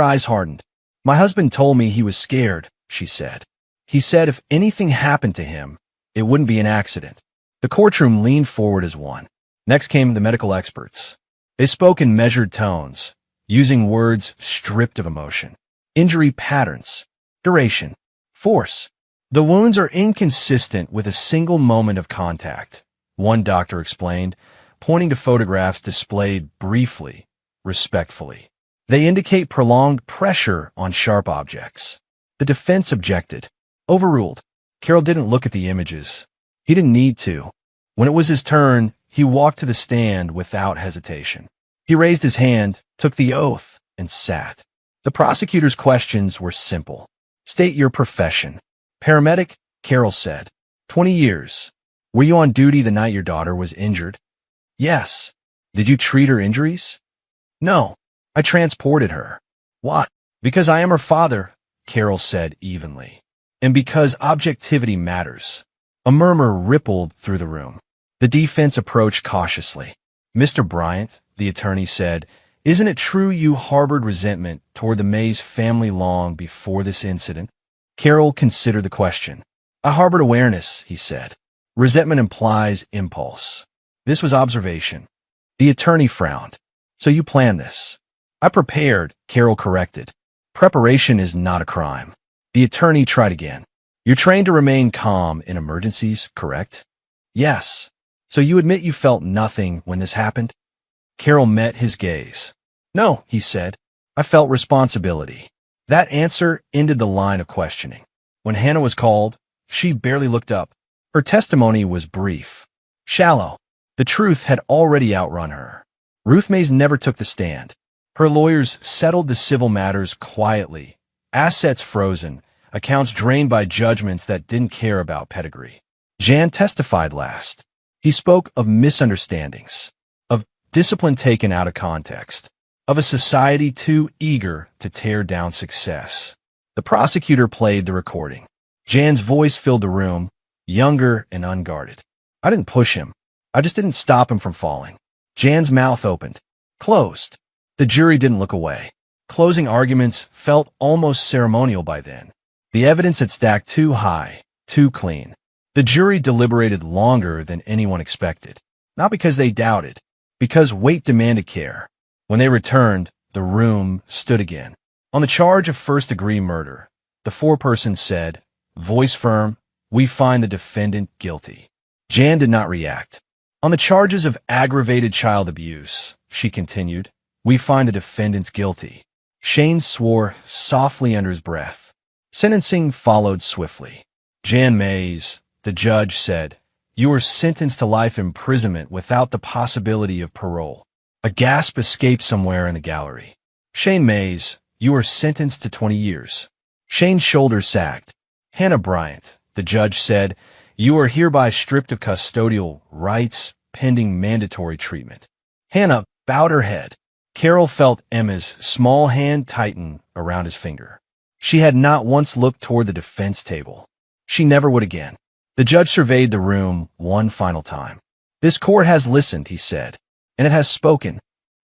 eyes hardened. "My husband told me he was scared," she said. "He said if anything happened to him, it wouldn't be an accident." The courtroom leaned forward as one. Next came the medical experts. They spoke in measured tones, using words stripped of emotion. Injury patterns, duration, force. "The wounds are inconsistent with a single moment of contact," one doctor explained, pointing to photographs displayed briefly, respectfully. "They indicate prolonged pressure on sharp objects." The defense objected. Overruled. Carol didn't look at the images. He didn't need to. When it was his turn, he walked to the stand without hesitation. He raised his hand, took the oath, and sat. The prosecutor's questions were simple. "State your profession." "Paramedic," Carol said. 20 years. "Were you on duty the night your daughter was injured?" "Yes." "Did you treat her injuries?" "No. I transported her." "What?" "Because I am her father. Carol said evenly. And because objectivity matters. A murmur rippled through the room. The defense approached cautiously. Mr. Bryant, the attorney said, isn't it true you harbored resentment toward the Mays family long before this incident? Carol considered the question. I harbored awareness, he said. Resentment implies impulse. This was observation. The attorney frowned. So you planned this. I prepared, Carol corrected. Preparation is not a crime. The attorney tried again. You're trained to remain calm in emergencies, correct? Yes. So you admit you felt nothing when this happened? Carol met his gaze. No, he said. I felt responsibility. That answer ended the line of questioning. When Hannah was called, she barely looked up. Her testimony was brief, shallow. The truth had already outrun her. Ruth Mays never took the stand. Her lawyers settled the civil matters quietly, assets frozen, accounts drained by judgments that didn't care about pedigree. Jan testified last. He spoke of misunderstandings, of discipline taken out of context, of a society too eager to tear down success. The prosecutor played the recording. Jan's voice filled the room, younger and unguarded. I didn't push him. I just didn't stop him from falling. Jan's mouth opened, closed. The jury didn't look away. Closing arguments felt almost ceremonial by then. The evidence had stacked too high, too clean. The jury deliberated longer than anyone expected. Not because they doubted, because weight demanded care. When they returned, the room stood again. On the charge of first-degree murder, the foreperson said, voice firm, we find the defendant guilty. Jan did not react. On the charges of aggravated child abuse, she continued, we find the defendants guilty. Shane swore softly under his breath. Sentencing followed swiftly. Jan Mays, the judge said, you were sentenced to life imprisonment without the possibility of parole. A gasp escaped somewhere in the gallery. Shane Mays, you were sentenced to 20 years. Shane's shoulders sagged. Hannah Bryant, the judge said, you are hereby stripped of custodial rights pending mandatory treatment. Hannah bowed her head. Carol felt Emma's small hand tighten around his finger. She had not once looked toward the defense table. She never would again. The judge surveyed the room one final time. This court has listened, he said, and it has spoken.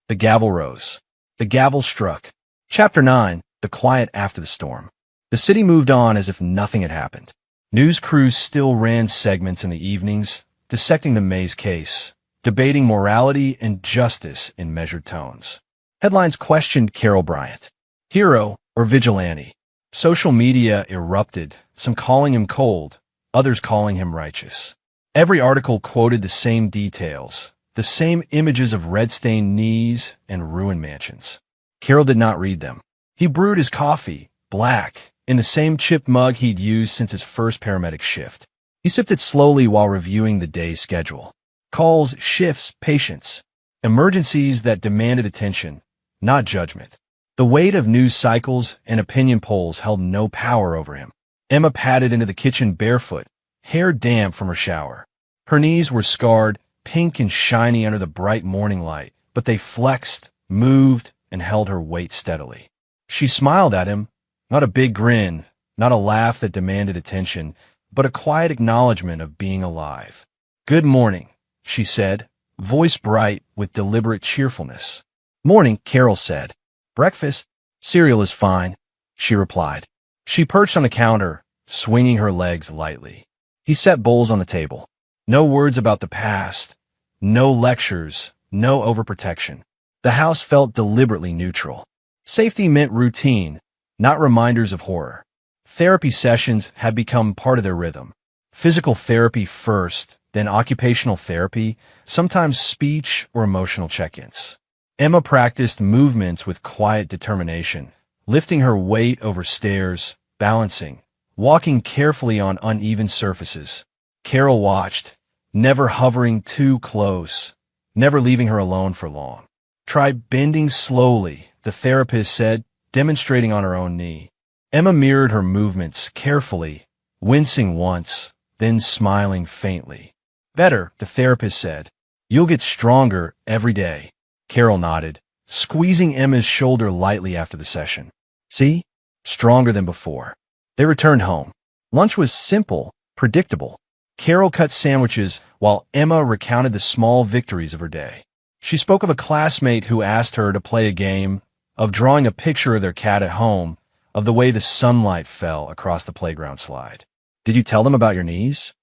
The gavel rose. The gavel struck. Chapter 9, The Quiet After the Storm. The city moved on as if nothing had happened. News crews still ran segments in the evenings, dissecting the Mays case, debating morality and justice in measured tones. Headlines questioned Carol Bryant. Hero or vigilante? Social media erupted, some calling him cold, others calling him righteous. Every article quoted the same details, the same images of red-stained knees and ruined mansions. Carol did not read them. He brewed his coffee, black, in the same chipped mug he'd used since his first paramedic shift. He sipped it slowly while reviewing the day's schedule. Calls, shifts, patience. Emergencies that demanded attention, not judgment. The weight of news cycles and opinion polls held no power over him. Emma padded into the kitchen barefoot, hair damp from her shower. Her knees were scarred, pink and shiny under the bright morning light, but they flexed, moved, and held her weight steadily. She smiled at him, not a big grin, not a laugh that demanded attention, but a quiet acknowledgement of being alive. Good morning, she said, voice bright with deliberate cheerfulness. Morning, Carol said. Breakfast? Cereal is fine, she replied. She perched on the counter, swinging her legs lightly. He set bowls on the table. No words about the past, no lectures, no overprotection. The house felt deliberately neutral. Safety meant routine, not reminders of horror. Therapy sessions had become part of their rhythm. Physical therapy first, then occupational therapy, sometimes speech or emotional check-ins. Emma practiced movements with quiet determination, lifting her weight over stairs, balancing, walking carefully on uneven surfaces. Carol watched, never hovering too close, never leaving her alone for long. Try bending slowly, the therapist said, demonstrating on her own knee. Emma mirrored her movements carefully, wincing once, then smiling faintly. Better, the therapist said. You'll get stronger every day. Carol nodded, squeezing Emma's shoulder lightly after the session. See? stronger than before. They returned home. Lunch was simple, predictable. Carol cut sandwiches while Emma recounted the small victories of her day. She spoke of a classmate who asked her to play a game, of drawing a picture of their cat at home, of the way the sunlight fell across the playground slide. "Did you tell them about your knees?"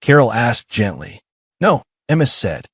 Carol asked gently. "No," Emma said.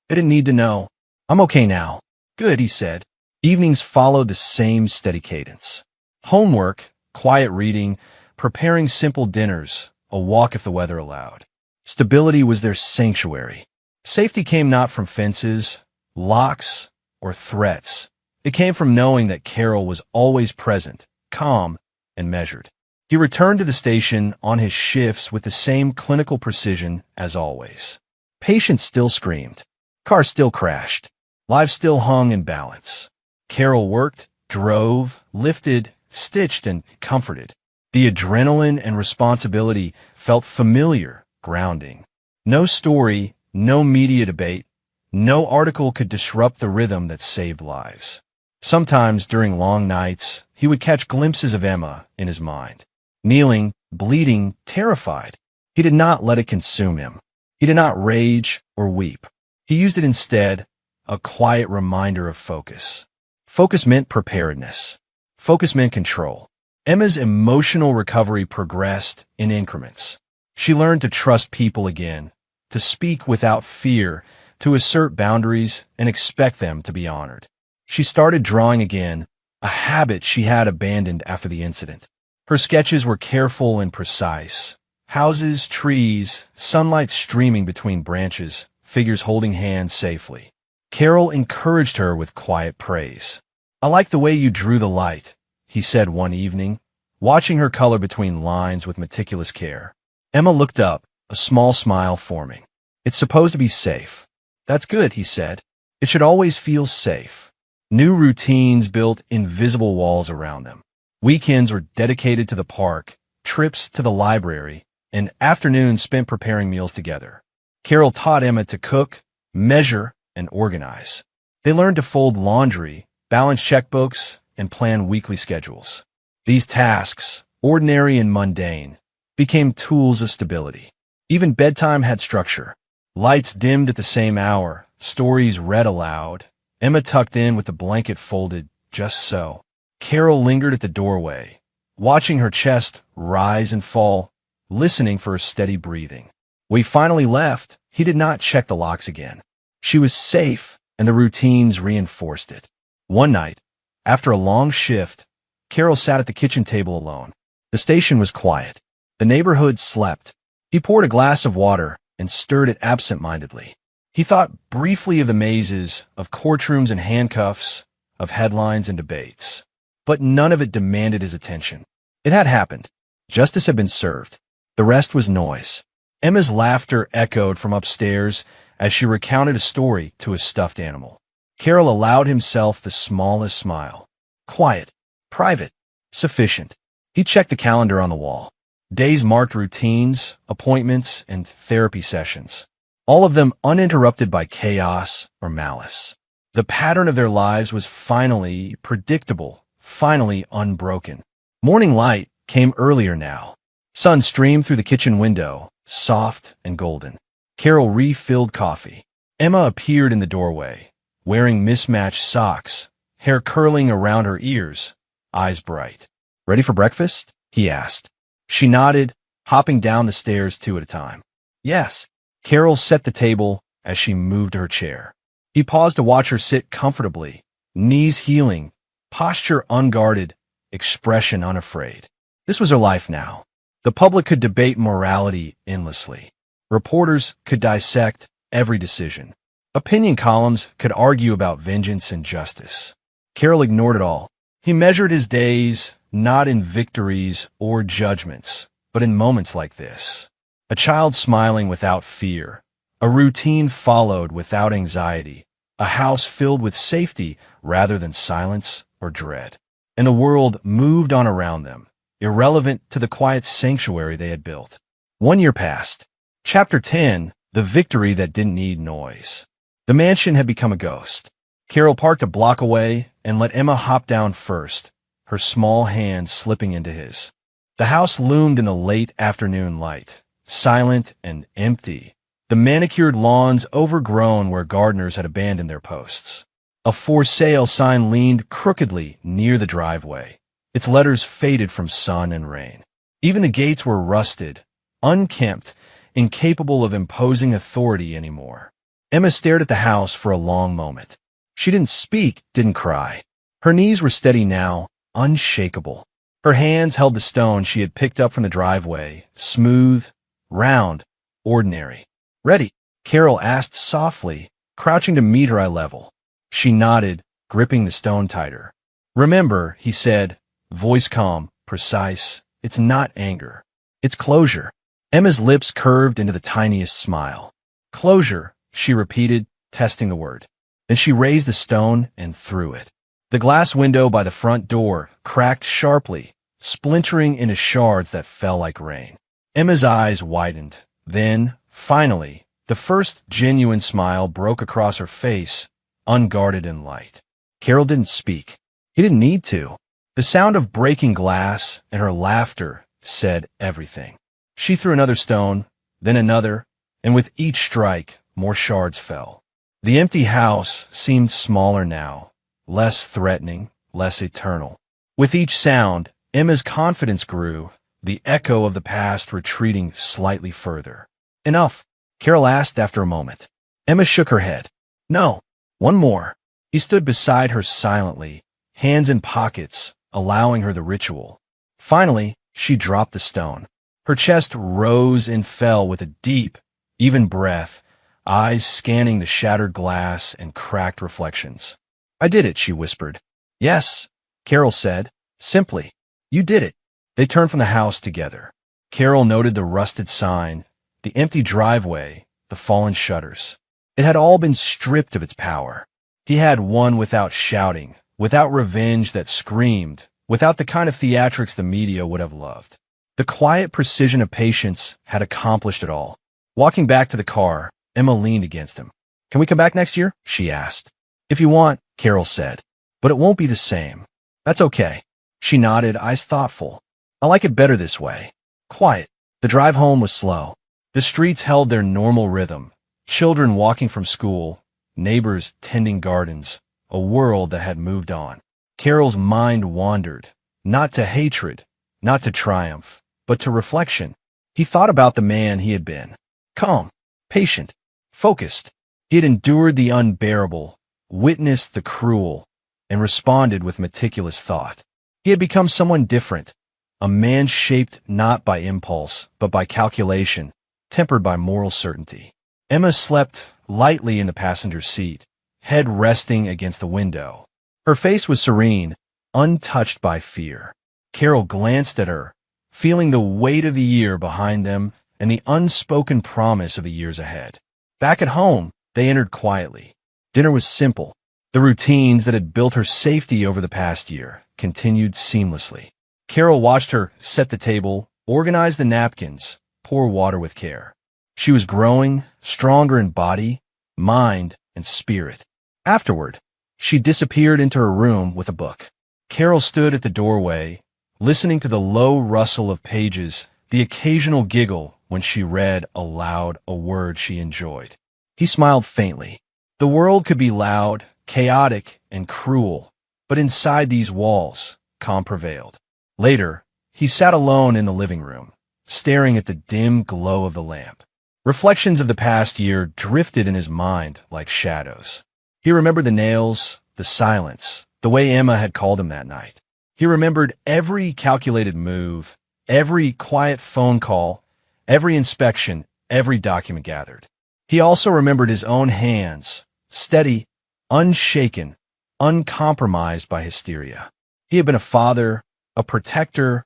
"I didn't need to know. I'm okay now." "Good," he said. Evenings followed the same steady cadence. Homework, quiet reading, preparing simple dinners, a walk if the weather allowed. Stability was their sanctuary. Safety came not from fences, locks, or threats. It came from knowing that Carol was always present, calm, and measured. He returned to the station on his shifts with the same clinical precision as always. Patients still screamed. Cars still crashed. Lives still hung in balance. Carol worked, drove, lifted, stitched, and comforted. The adrenaline and responsibility felt familiar, grounding. No story, no media debate, no article could disrupt the rhythm that saved lives. Sometimes during long nights, he would catch glimpses of Emma in his mind. Kneeling, bleeding, terrified. He did not let it consume him. He did not rage or weep. He used it instead, a quiet reminder of focus. Focus meant preparedness. Focus meant control. Emma's emotional recovery progressed in increments. She learned to trust people again, to speak without fear, to assert boundaries and expect them to be honored. She started drawing again, a habit she had abandoned after the incident. Her sketches were careful and precise. Houses, trees, sunlight streaming between branches, figures holding hands safely. Carol encouraged her with quiet praise. "I like the way you drew the light," he said one evening, watching her color between lines with meticulous care. Emma looked up, a small smile forming. "It's supposed to be safe." "That's good," he said. "It should always feel safe." New routines built invisible walls around them. Weekends were dedicated to the park, trips to the library, and afternoons spent preparing meals together. Carol taught Emma to cook, measure, and organize. They learned to fold laundry, balance checkbooks, and plan weekly schedules. These tasks, ordinary and mundane, became tools of stability. Even bedtime had structure. Lights dimmed at the same hour, stories read aloud, Emma tucked in with the blanket folded just so. Carol lingered at the doorway, watching her chest rise and fall, listening for her steady breathing. When he finally left, he did not check the locks again. She was safe, and the routines reinforced it. One night, after a long shift, Carol sat at the kitchen table alone. The station was quiet. The neighborhood slept. He poured a glass of water and stirred it absent-mindedly. He thought briefly of the mazes, of courtrooms and handcuffs, of headlines and debates. But none of it demanded his attention. It had happened. Justice had been served. The rest was noise. Emma's laughter echoed from upstairs as she recounted a story to a stuffed animal. Carol allowed himself the smallest smile. Quiet, private, sufficient. He checked the calendar on the wall. Days marked routines, appointments, and therapy sessions, all of them uninterrupted by chaos or malice. The pattern of their lives was finally predictable, finally unbroken. Morning light came earlier now. Sun streamed through the kitchen window, soft and golden. Carol refilled coffee. Emma appeared in the doorway, wearing mismatched socks, hair curling around her ears, eyes bright. "Ready for breakfast?" he asked. She nodded, hopping down the stairs two at a time. "Yes." Carol set the table as she moved to her chair. He paused to watch her sit comfortably, knees healing, posture unguarded, expression unafraid. This was her life now. The public could debate morality endlessly. Reporters could dissect every decision. Opinion columns could argue about vengeance and justice. Carol ignored it all. He measured his days, not in victories or judgments, but in moments like this. A child smiling without fear, a routine followed without anxiety, a house filled with safety rather than silence or dread. And the world moved on around them, irrelevant to the quiet sanctuary they had built. 1 year passed. Chapter 10, The Victory That Didn't Need Noise. The mansion had become a ghost. Carol parked a block away and let Emma hop down first, her small hand slipping into his. The house loomed in the late afternoon light, silent and empty, the manicured lawns overgrown where gardeners had abandoned their posts. A for sale sign leaned crookedly near the driveway, its letters faded from sun and rain. Even the gates were rusted, unkempt, incapable of imposing authority anymore. Emma stared at the house for a long moment. She didn't speak, didn't cry. Her knees were steady now, unshakable. Her hands held the stone she had picked up from the driveway, smooth, round, ordinary. "Ready?" Carol asked softly, crouching to meet her eye level. She nodded, gripping the stone tighter. "Remember," he said, voice calm, precise, "it's not anger. It's closure." Emma's lips curved into the tiniest smile. "Closure," she repeated, testing the word. Then she raised the stone and threw it. The glass window by the front door cracked sharply, splintering into shards that fell like rain. Emma's eyes widened. Then, finally, the first genuine smile broke across her face, unguarded and light. Carol didn't speak. He didn't need to. The sound of breaking glass and her laughter said everything. She threw another stone, then another, and with each strike, more shards fell. The empty house seemed smaller now, less threatening, less eternal. With each sound, Emma's confidence grew, the echo of the past retreating slightly further. "Enough?" Carol asked after a moment. Emma shook her head. "No, one more." He stood beside her silently, hands in pockets, allowing her the ritual. Finally, she dropped the stone. Her chest rose and fell with a deep, even breath, eyes scanning the shattered glass and cracked reflections. "I did it," she whispered. "Yes," Carol said, simply. "You did it." They turned from the house together. Carol noted the rusted sign, the empty driveway, the fallen shutters. It had all been stripped of its power. He had won without shouting, without revenge that screamed, without the kind of theatrics the media would have loved. The quiet precision of patience had accomplished it all. Walking back to the car, Emma leaned against him. "Can we come back next year?" she asked. "If you want," Carol said. "But it won't be the same." "That's okay." She nodded, eyes thoughtful. "I like it better this way. Quiet." The drive home was slow. The streets held their normal rhythm. Children walking from school, neighbors tending gardens, a world that had moved on. Carol's mind wandered, not to hatred, not to triumph, but to reflection. He thought about the man he had been. Calm, patient, focused. He had endured the unbearable, witnessed the cruel, and responded with meticulous thought. He had become someone different, a man shaped not by impulse, but by calculation, tempered by moral certainty. Emma slept lightly in the passenger seat, head resting against the window. Her face was serene, untouched by fear. Carol glanced at her, feeling the weight of the year behind them and the unspoken promise of the years ahead. Back at home, they entered quietly. Dinner was simple. The routines that had built her safety over the past year continued seamlessly. Carol watched her set the table, organize the napkins, pour water with care. She was growing, stronger in body, mind, and spirit. Afterward, she disappeared into her room with a book. Carol stood at the doorway, listening to the low rustle of pages, the occasional giggle when she read aloud a word she enjoyed. He smiled faintly. The world could be loud, chaotic, and cruel, but inside these walls, calm prevailed. Later, he sat alone in the living room, staring at the dim glow of the lamp. Reflections of the past year drifted in his mind like shadows. He remembered the nails, the silence, the way Emma had called him that night. He remembered every calculated move, every quiet phone call, every inspection, every document gathered. He also remembered his own hands, steady, unshaken, uncompromised by hysteria. He had been a father, a protector,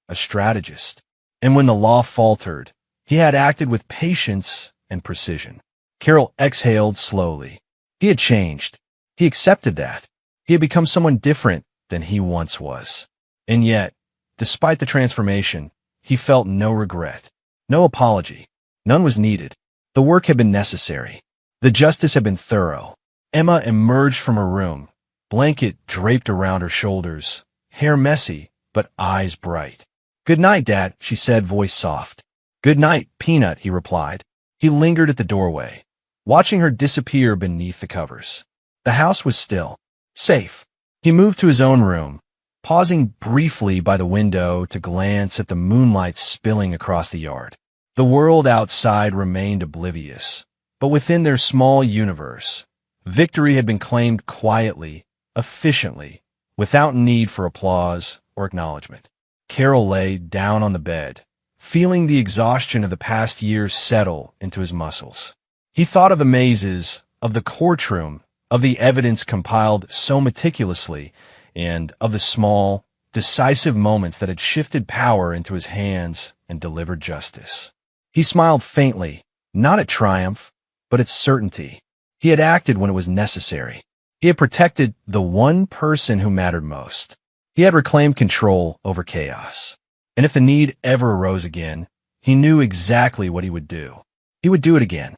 a strategist. And when the law faltered, he had acted with patience and precision. Carol exhaled slowly. He had changed. He accepted that. He had become someone different than he once was. And yet, despite the transformation, he felt no regret, no apology. None was needed. The work had been necessary. The justice had been thorough. Emma emerged from her room, blanket draped around her shoulders, hair messy, but eyes bright. "Good night, Dad," she said, voice soft. "Good night, Peanut," he replied. He lingered at the doorway, watching her disappear beneath the covers. The house was still, safe. He moved to his own room, pausing briefly by the window to glance at the moonlight spilling across the yard. The world outside remained oblivious, but within their small universe, victory had been claimed quietly, efficiently, without need for applause or acknowledgement. Carol lay down on the bed, feeling the exhaustion of the past years settle into his muscles. He thought of the mazes, of the courtroom, of the evidence compiled so meticulously, and of the small, decisive moments that had shifted power into his hands and delivered justice. He smiled faintly, not at triumph, but at certainty. He had acted when it was necessary. He had protected the one person who mattered most. He had reclaimed control over chaos. And if the need ever arose again, he knew exactly what he would do. He would do it again.